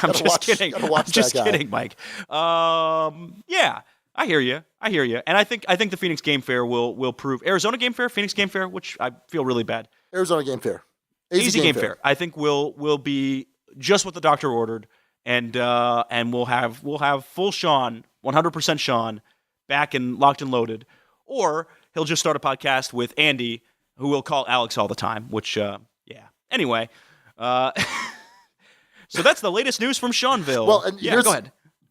Speaker 1: I'm just kidding. I'm just kidding, Mike. Yeah, I hear you. And I think the Phoenix Game Fair will prove Arizona Game Fair, Phoenix Game Fair, which I feel really bad.
Speaker 3: Arizona Game Fair,
Speaker 1: Easy Game Fair. I think will be just what the doctor ordered, and we'll have full Sean, 100% Sean, back and locked and loaded, or he'll just start a podcast with Andy, who will call Alex all the time. Which Anyway, so that's the latest news from Seanville.
Speaker 3: Well, and
Speaker 1: go ahead.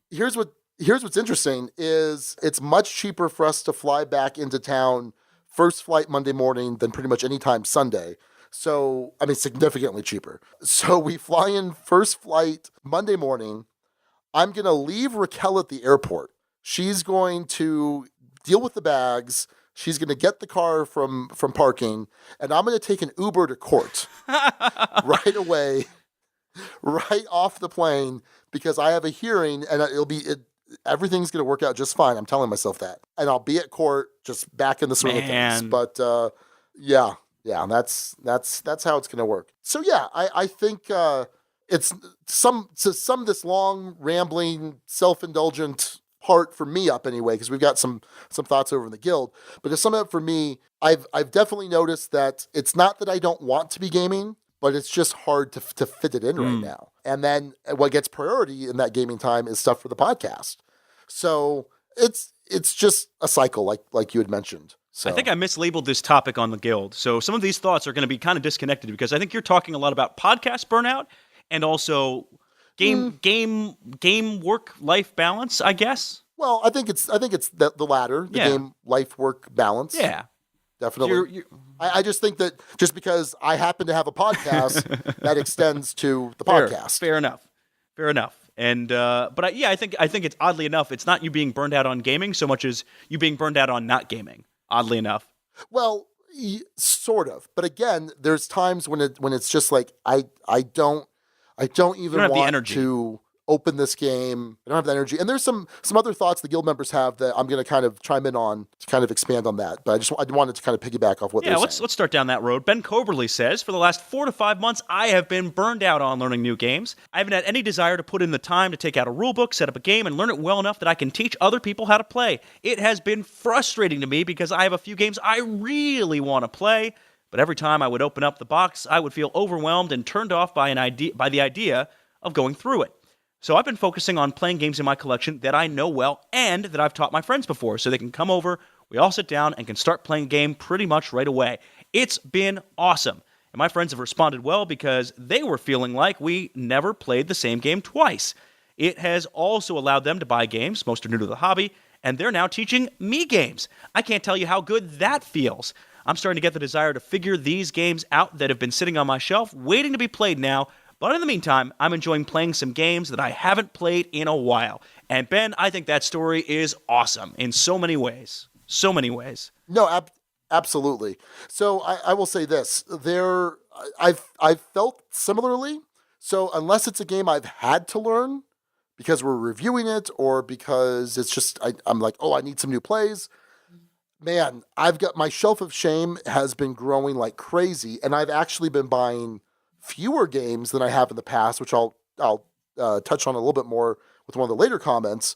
Speaker 3: Here's what's interesting is it's much cheaper for us to fly back into town first flight Monday morning than pretty much any time Sunday. So, I mean, significantly cheaper. So we fly in first flight Monday morning. I'm going to leave Raquel at the airport. She's going to deal with the bags. She's going to get the car from parking, and I'm going to take an Uber to court right away, right off the plane, because I have a hearing, and everything's going to work out just fine. I'm telling myself that. And I'll be at court, just back in the swing of things. But yeah, that's how it's going to work. So yeah, I think it's to sum this long, rambling, self-indulgent part for me up anyway, because we've got some thoughts over in the guild. But to sum it up for me, I've definitely noticed that it's not that I don't want to be gaming, but it's just hard to fit it in right now. And then what gets priority in that gaming time is stuff for the podcast. So it's just a cycle, like you had mentioned. So.
Speaker 1: I think I mislabeled this topic on the guild. So some of these thoughts are going to be kind of disconnected, because I think you're talking a lot about podcast burnout and also game work life balance, I guess.
Speaker 3: Well, I think it's the latter, the game life work balance.
Speaker 1: Yeah.
Speaker 3: Definitely. I just think that just because I happen to have a podcast, that extends to the podcast.
Speaker 1: Fair enough. And but I think it's oddly enough, it's not you being burned out on gaming so much as you being burned out on not gaming. Oddly enough.
Speaker 3: Well, sort of. But again, there's times when it's just like I don't even want to open this game. I don't have the energy. And there's some other thoughts the guild members have that I'm going to kind of chime in on to kind of expand on that. But I wanted to kind of piggyback off what they're saying.
Speaker 1: Let's start down that road. Ben Coberly says, for the last 4 to 5 months, I have been burned out on learning new games. I haven't had any desire to put in the time to take out a rulebook, set up a game, and learn it well enough that I can teach other people how to play. It has been frustrating to me because I have a few games I really want to play, but every time I would open up the box, I would feel overwhelmed and turned off by the idea of going through it. So I've been focusing on playing games in my collection that I know well and that I've taught my friends before, so they can come over, we all sit down, and can start playing a game pretty much right away. It's been awesome. And my friends have responded well because they were feeling like we never played the same game twice. It has also allowed them to buy games, most are new to the hobby, and they're now teaching me games. I can't tell you how good that feels. I'm starting to get the desire to figure these games out that have been sitting on my shelf, waiting to be played now. But in the meantime, I'm enjoying playing some games that I haven't played in a while. And Ben, I think that story is awesome in so many ways. So many ways.
Speaker 3: No, absolutely. So I will say this. I've felt similarly. So unless it's a game I've had to learn, because we're reviewing it or because it's just, I'm like, oh, I need some new plays. Man, I've got my shelf of shame has been growing like crazy, and I've actually been buying fewer games than I have in the past, which I'll touch on a little bit more with one of the later comments.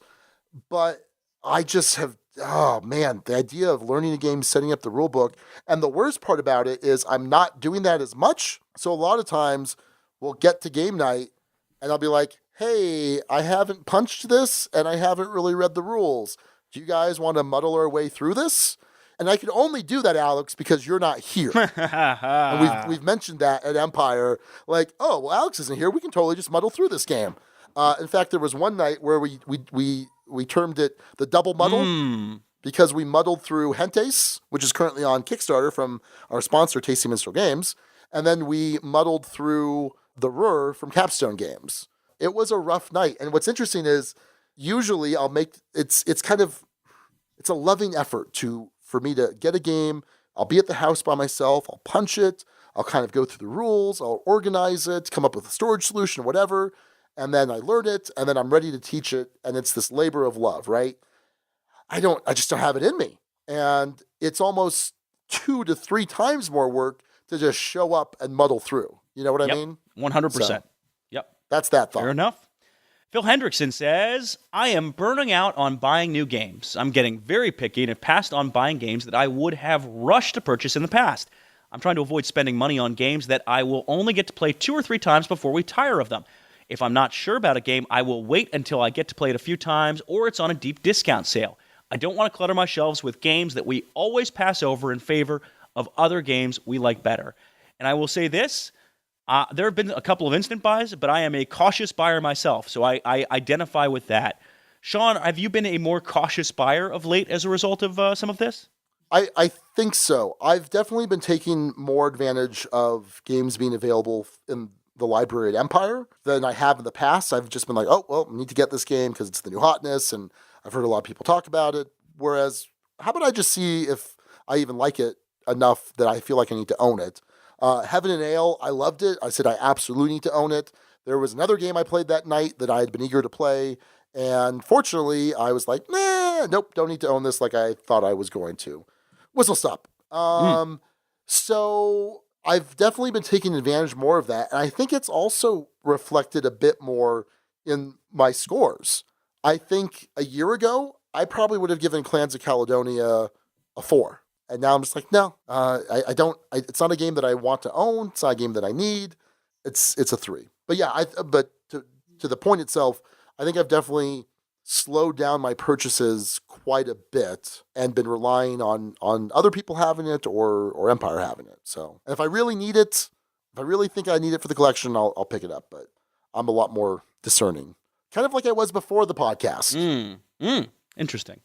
Speaker 3: But I just have, oh man, the idea of learning a game, setting up the rule book, and the worst part about it is I'm not doing that as much. So a lot of times we'll get to game night, and I'll be like, hey, I haven't punched this, and I haven't really read the rules. Do you guys want to muddle our way through this? And I can only do that, Alex, because you're not here. And we've mentioned that at Empire. Like, oh, well, Alex isn't here. We can totally just muddle through this game. In fact, there was one night where we termed it the double muddle because we muddled through Hentes, which is currently on Kickstarter from our sponsor, Tasty Minstrel Games. And then we muddled through the Rur from Capstone Games. It was a rough night. And what's interesting is usually I'll make it's a loving effort for me to get a game. I'll be at the house by myself. I'll punch it. I'll kind of go through the rules. I'll organize it, come up with a storage solution, whatever. And then I learn it, and then I'm ready to teach it. And it's this labor of love, right? I just don't have it in me. And it's almost 2 to 3 times more work to just show up and muddle through. You know what I mean?
Speaker 1: 100%.
Speaker 3: So,
Speaker 1: yep.
Speaker 3: That's that thought.
Speaker 1: Fair enough. Phil Hendrickson says, I am burning out on buying new games. I'm getting very picky and have passed on buying games that I would have rushed to purchase in the past. I'm trying to avoid spending money on games that I will only get to play 2 or 3 times before we tire of them. If I'm not sure about a game, I will wait until I get to play it a few times or it's on a deep discount sale. I don't want to clutter my shelves with games that we always pass over in favor of other games we like better. And I will say this, there have been a couple of instant buys, but I am a cautious buyer myself, so I identify with that. Sean, have you been a more cautious buyer of late as a result of some of this?
Speaker 3: I think so. I've definitely been taking more advantage of games being available in the library at Empire than I have in the past. I've just been like, oh, well, I need to get this game because it's the new hotness, and I've heard a lot of people talk about it. Whereas, how about I just see if I even like it enough that I feel like I need to own it. Heaven and Ale, I loved it. I said I absolutely need to own it. There was another game I played that night that I had been eager to play, and fortunately, I was like, nope, don't need to own this like I thought I was going to. Whistle stop. So I've definitely been taking advantage more of that, and I think it's also reflected a bit more in my scores. I think a year ago, I probably would have given Clans of Caledonia a 4. And now I'm just like, no, I don't. It's not a game that I want to own. It's not a game that I need. It's a 3. But yeah, but to the point itself, I think I've definitely slowed down my purchases quite a bit and been relying on other people having it or Empire having it. So, and if I really need it, if I really think I need it for the collection, I'll pick it up. But I'm a lot more discerning, kind of like I was before the podcast.
Speaker 1: Interesting.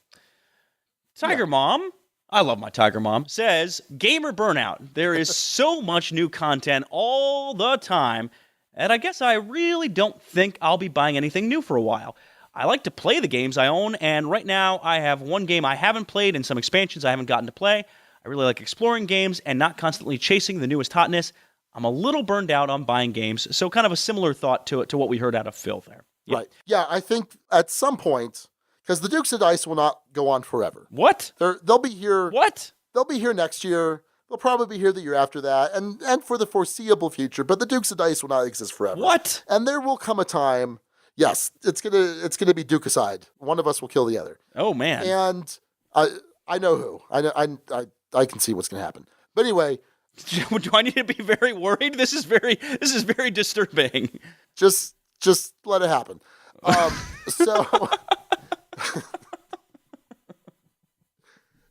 Speaker 1: Tiger Mom. I love my Tiger Mom, says, gamer burnout. There is so much new content all the time, and I guess I really don't think I'll be buying anything new for a while. I like to play the games I own, and right now I have one game I haven't played and some expansions I haven't gotten to play. I really like exploring games and not constantly chasing the newest hotness. I'm a little burned out on buying games, so kind of a similar thought to what we heard out of Phil there. Yep.
Speaker 3: Right. Yeah, I think at some point, because the Dukes of Dice will not go on forever.
Speaker 1: What?
Speaker 3: They'll be here.
Speaker 1: What?
Speaker 3: They'll be here next year. They'll probably be here the year after that, and for the foreseeable future. But the Dukes of Dice will not exist forever.
Speaker 1: What?
Speaker 3: And there will come a time. Yes, it's gonna be Dukeicide. One of us will kill the other.
Speaker 1: Oh man.
Speaker 3: And I know who. I can see what's gonna happen. But anyway,
Speaker 1: do I need to be very worried? This is very disturbing.
Speaker 3: Just let it happen. So.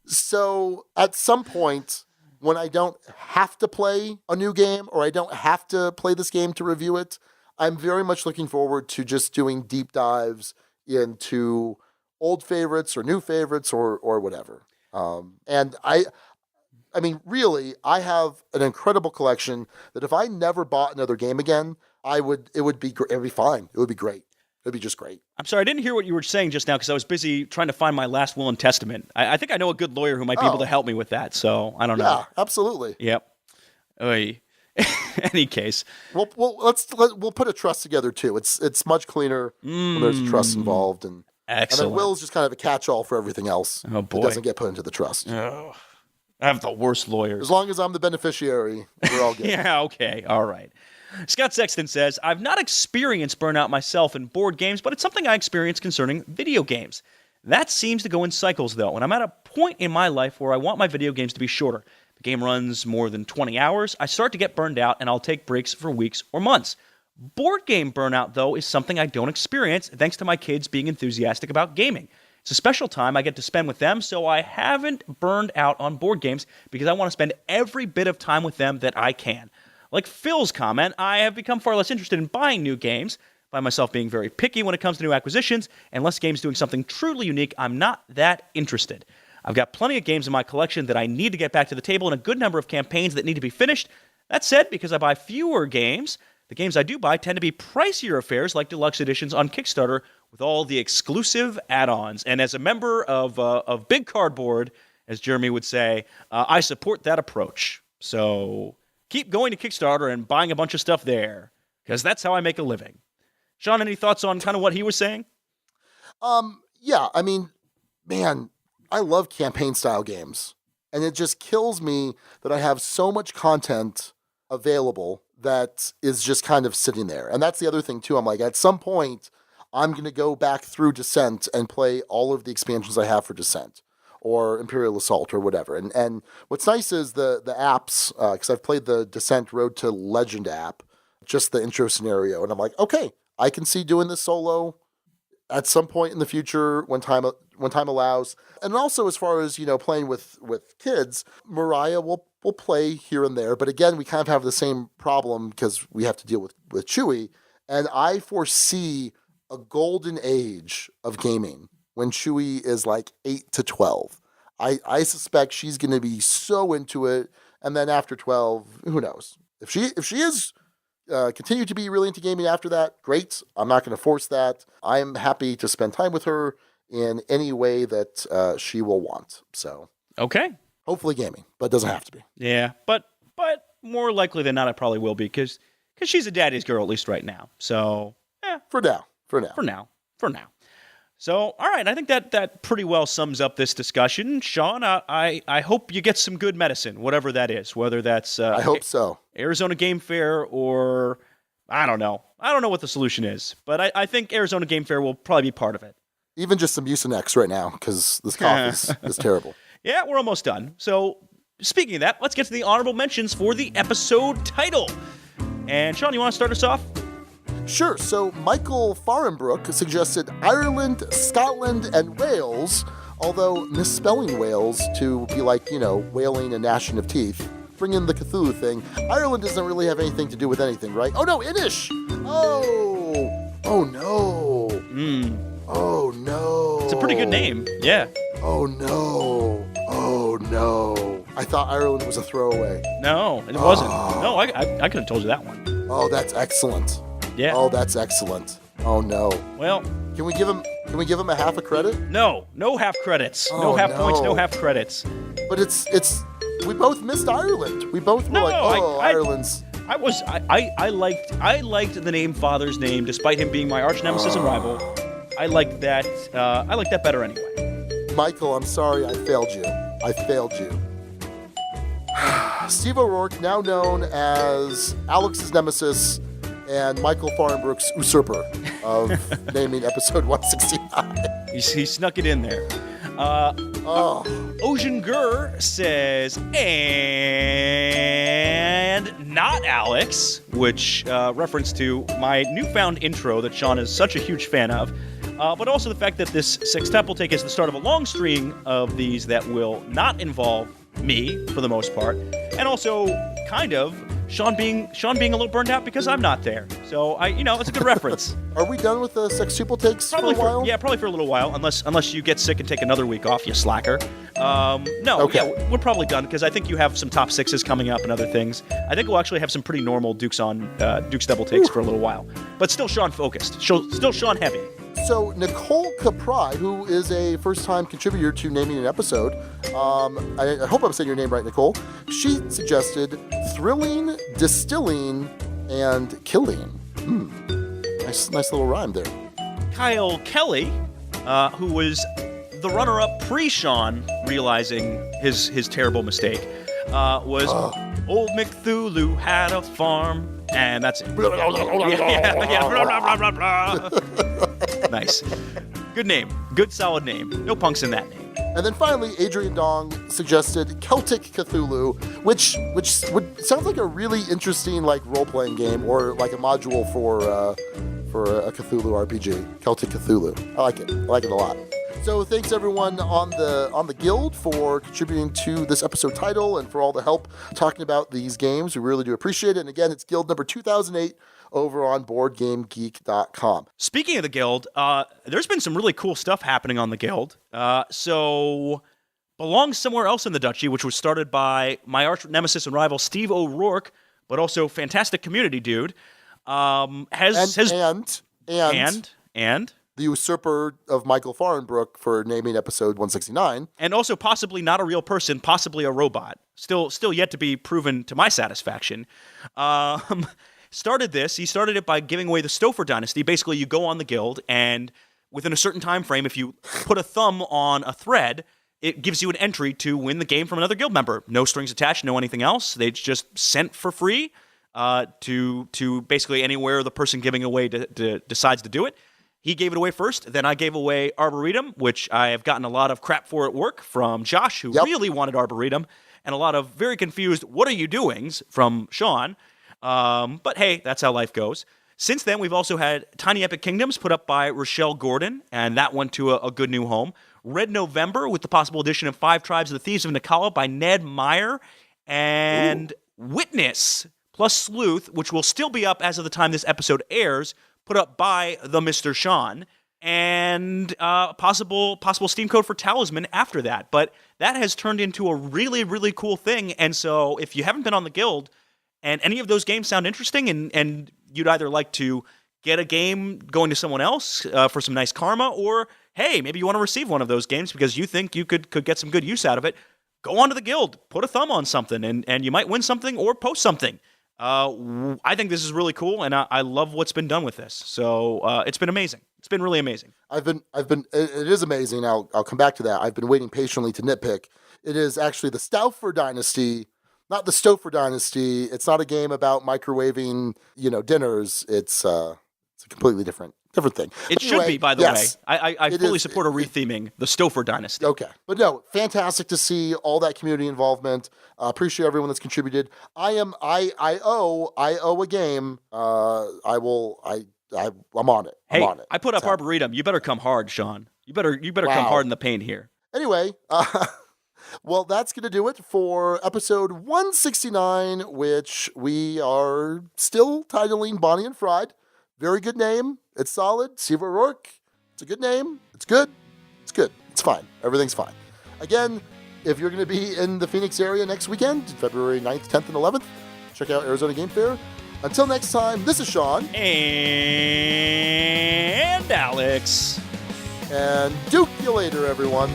Speaker 3: So at some point, when I don't have to play a new game or I don't have to play this game to review it, I'm very much looking forward to just doing deep dives into old favorites or new favorites or whatever. And I mean, really, I have an incredible collection that if I never bought another game again, it would be fine. It would be great. It'd be just great.
Speaker 1: I'm sorry, I didn't hear what you were saying just now because I was busy trying to find my last will and testament. I think I know a good lawyer who might be able to help me with that, so I don't know.
Speaker 3: Yeah, absolutely.
Speaker 1: Yep. Oy. any case.
Speaker 3: We'll put a trust together too. It's much cleaner when there's trust involved, and
Speaker 1: Excellent.
Speaker 3: then Will's just kind of a catch-all for everything else.
Speaker 1: Oh, boy.
Speaker 3: It doesn't get put into the trust.
Speaker 1: Oh, I have the worst lawyers.
Speaker 3: As long as I'm the beneficiary, we're all good.
Speaker 1: Yeah, okay, all right. Scott Sexton says, I've not experienced burnout myself in board games, but it's something I experience concerning video games. That seems to go in cycles, though, and I'm at a point in my life where I want my video games to be shorter. The game runs more than 20 hours, I start to get burned out, and I'll take breaks for weeks or months. Board game burnout, though, is something I don't experience thanks to my kids being enthusiastic about gaming. It's a special time I get to spend with them, so I haven't burned out on board games because I want to spend every bit of time with them that I can. Like Phil's comment, I have become far less interested in buying new games, by myself being very picky when it comes to new acquisitions, and unless games doing something truly unique, I'm not that interested. I've got plenty of games in my collection that I need to get back to the table and a good number of campaigns that need to be finished. That said, because I buy fewer games, the games I do buy tend to be pricier affairs like deluxe editions on Kickstarter with all the exclusive add-ons. And as a member of Big Cardboard, as Jeremy would say, I support that approach. So keep going to Kickstarter and buying a bunch of stuff there, because that's how I make a living. Sean, any thoughts on kind of what he was saying?
Speaker 3: Yeah, I mean, man, I love campaign-style games. And it just kills me that I have so much content available that is just kind of sitting there. And that's the other thing, too. I'm like, at some point, I'm going to go back through Descent and play all of the expansions I have for Descent or Imperial Assault or whatever. And what's nice is the apps, because I've played the Descent Road to Legend app, just the intro scenario. And I'm like, okay, I can see doing this solo at some point in the future when time allows. And also as far as, playing with kids, Mariah will play here and there. But again, we kind of have the same problem because we have to deal with Chewie. And I foresee a golden age of gaming when Chewie is like 8 to 12. I suspect she's going to be so into it. And then after 12, who knows? If she is continue to be really into gaming after that, great. I'm not going to force that. I'm happy to spend time with her in any way that she will want. So
Speaker 1: okay,
Speaker 3: hopefully gaming, but it doesn't have to be.
Speaker 1: Yeah, but more likely than not, it probably will be because she's a daddy's girl at least right now. So yeah,
Speaker 3: for now.
Speaker 1: So all right, I think that pretty well sums up this discussion. Sean, I hope you get some good medicine, whatever that is, whether that's
Speaker 3: I hope so.
Speaker 1: Arizona Game Fair or I don't know what the solution is, but I think Arizona Game Fair will probably be part of it.
Speaker 3: Even just some Mucinex right now because this cough is terrible.
Speaker 1: Yeah, we're almost done. So speaking of that, let's get to the honorable mentions for the episode title. And Sean, you want to start us off?
Speaker 3: Sure. So Michael Farenbrook suggested Ireland, Scotland, and Wales, although misspelling Wales to be like, wailing and gnashing of teeth. Bring in the Cthulhu thing. Ireland doesn't really have anything to do with anything, right? Oh, no, Inish! Oh, no. Oh, no.
Speaker 1: It's a pretty good name. Yeah.
Speaker 3: Oh, no. I thought Ireland was a throwaway.
Speaker 1: No, it wasn't. No, I could have told you that one.
Speaker 3: Oh, that's excellent.
Speaker 1: Yeah.
Speaker 3: Oh, that's excellent. Oh, no.
Speaker 1: Well,
Speaker 3: Can we give him a half a credit?
Speaker 1: no half credits.
Speaker 3: Oh,
Speaker 1: no half
Speaker 3: no.
Speaker 1: points, no half credits.
Speaker 3: But it's we both missed Ireland. We both were Ireland's.
Speaker 1: I liked the name Father's Name, despite him being my arch nemesis and rival. I liked that better anyway.
Speaker 3: Michael, I'm sorry I failed you. Steve O'Rourke, now known as Alex's nemesis and Michael Farenbrook's usurper of naming episode 169.
Speaker 1: He snuck it in there. Ocean Gur says, and not Alex, which reference to my newfound intro that Sean is such a huge fan of, but also the fact that this Sextuple Take is the start of a long string of these that will not involve me for the most part, and also kind of Sean being a little burned out because I'm not there. So it's a good reference.
Speaker 3: Are we done with the Sextuple Takes
Speaker 1: Probably
Speaker 3: for a while?
Speaker 1: Probably for a little while, unless you get sick and take another week off, you slacker.
Speaker 3: Okay.
Speaker 1: Yeah, we're probably done because I think you have some top sixes coming up and other things. I think we'll actually have some pretty normal Dukes Double Takes for a little while, but still Sean focused, still Sean heavy.
Speaker 3: So Nicole Capri, who is a first-time contributor to Naming an Episode, I hope I'm saying your name right, Nicole, she suggested thrilling, distilling, and killing. Nice little rhyme there.
Speaker 1: Kyle Kelly, who was the runner-up pre-Sean realizing his terrible mistake, was Old McThulu had a farm. And that's it. Yeah. Blah, blah, blah. Nice. Good name. Good solid name. No punks in that name.
Speaker 3: And then finally, Adrian Dong suggested Celtic Cthulhu, which sounds like a really interesting role-playing game or like a module for a Cthulhu RPG. Celtic Cthulhu. I like it. I like it a lot. So thanks everyone on the guild for contributing to this episode title and for all the help talking about these games. We really do appreciate it. And again, it's guild number 2008 over on BoardGameGeek.com.
Speaker 1: Speaking of the guild, there's been some really cool stuff happening on the guild. So belongs somewhere else in the Duchy, which was started by my arch nemesis and rival Steve O'Rourke, but also fantastic community dude.
Speaker 3: And the usurper of Michael Farenbrook for naming episode 169.
Speaker 1: And also possibly not a real person, possibly a robot. Still yet to be proven to my satisfaction. He started it by giving away the Stouffer Dynasty. Basically, you go on the guild, and within a certain time frame, if you put a thumb on a thread, it gives you an entry to win the game from another guild member. No strings attached, no anything else. They just sent for free to basically anywhere the person giving away decides to do it. He gave it away first, then I gave away Arboretum, which I have gotten a lot of crap for at work from Josh, who really wanted Arboretum, and a lot of very confused, what are you doings from Sean. But hey, that's how life goes. Since then, we've also had Tiny Epic Kingdoms put up by Rochelle Gordon, and that went to a good new home. Red November with the possible addition of 5 Tribes of the Thieves of Nicala by Ned Meyer, and Witness plus Sleuth, which will still be up as of the time this episode airs, put up by the Mr. Sean, and possible Steam code for Talisman after that. But that has turned into a really, really cool thing, and so if you haven't been on the guild, and any of those games sound interesting, and you'd either like to get a game going to someone else for some nice karma, or, hey, maybe you want to receive one of those games because you think you could get some good use out of it, go onto the guild, put a thumb on something, and you might win something or post something. I think this is really cool, and I love what's been done with this. So it's been amazing. It's been really amazing.
Speaker 3: It is amazing. I'll come back to that. I've been waiting patiently to nitpick. It is actually the Stouffer Dynasty, not the Stouffer Dynasty. It's not a game about microwaving, dinners. It's a completely different thing.
Speaker 1: It should be, by the way. I fully support a retheming, the Stouffer Dynasty.
Speaker 3: Okay. But no, fantastic to see all that community involvement. Appreciate everyone that's contributed. I owe a game. I'm on it.
Speaker 1: Hey,
Speaker 3: I'm on it.
Speaker 1: I put up Arboretum. You better come hard, Sean. You better come hard in the paint here.
Speaker 3: Anyway, well, that's going to do it for episode 169, which we are still titling Bonnie and Fried. Very good name. It's solid. Steve O'Rourke. It's a good name. It's good. It's good. It's fine. Everything's fine. Again, if you're going to be in the Phoenix area next weekend, February 9th, 10th, and 11th, check out Arizona Game Fair. Until next time, this is Sean.
Speaker 1: And Alex.
Speaker 3: And Duke you later, everyone.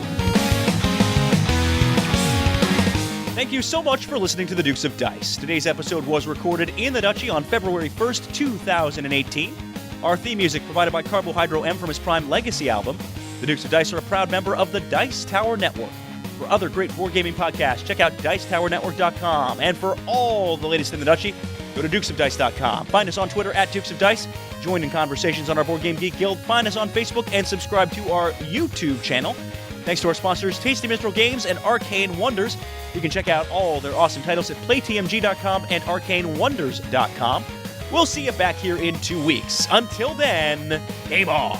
Speaker 1: Thank you so much for listening to the Dukes of Dice. Today's episode was recorded in the Duchy on February 1st, 2018. Our theme music provided by Carbohydro M from his Prime Legacy album. The Dukes of Dice are a proud member of the Dice Tower Network. For other great board gaming podcasts, check out DicetowerNetwork.com. And for all the latest in the Duchy, go to DukesOfDice.com. Find us on Twitter at Dukes of Dice. Join in conversations on our Board Game Geek Guild. Find us on Facebook and subscribe to our YouTube channel. Thanks to our sponsors, Tasty Minstrel Games and Arcane Wonders. You can check out all their awesome titles at PlayTMG.com and ArcaneWonders.com. We'll see you back here in 2 weeks. Until then, game on!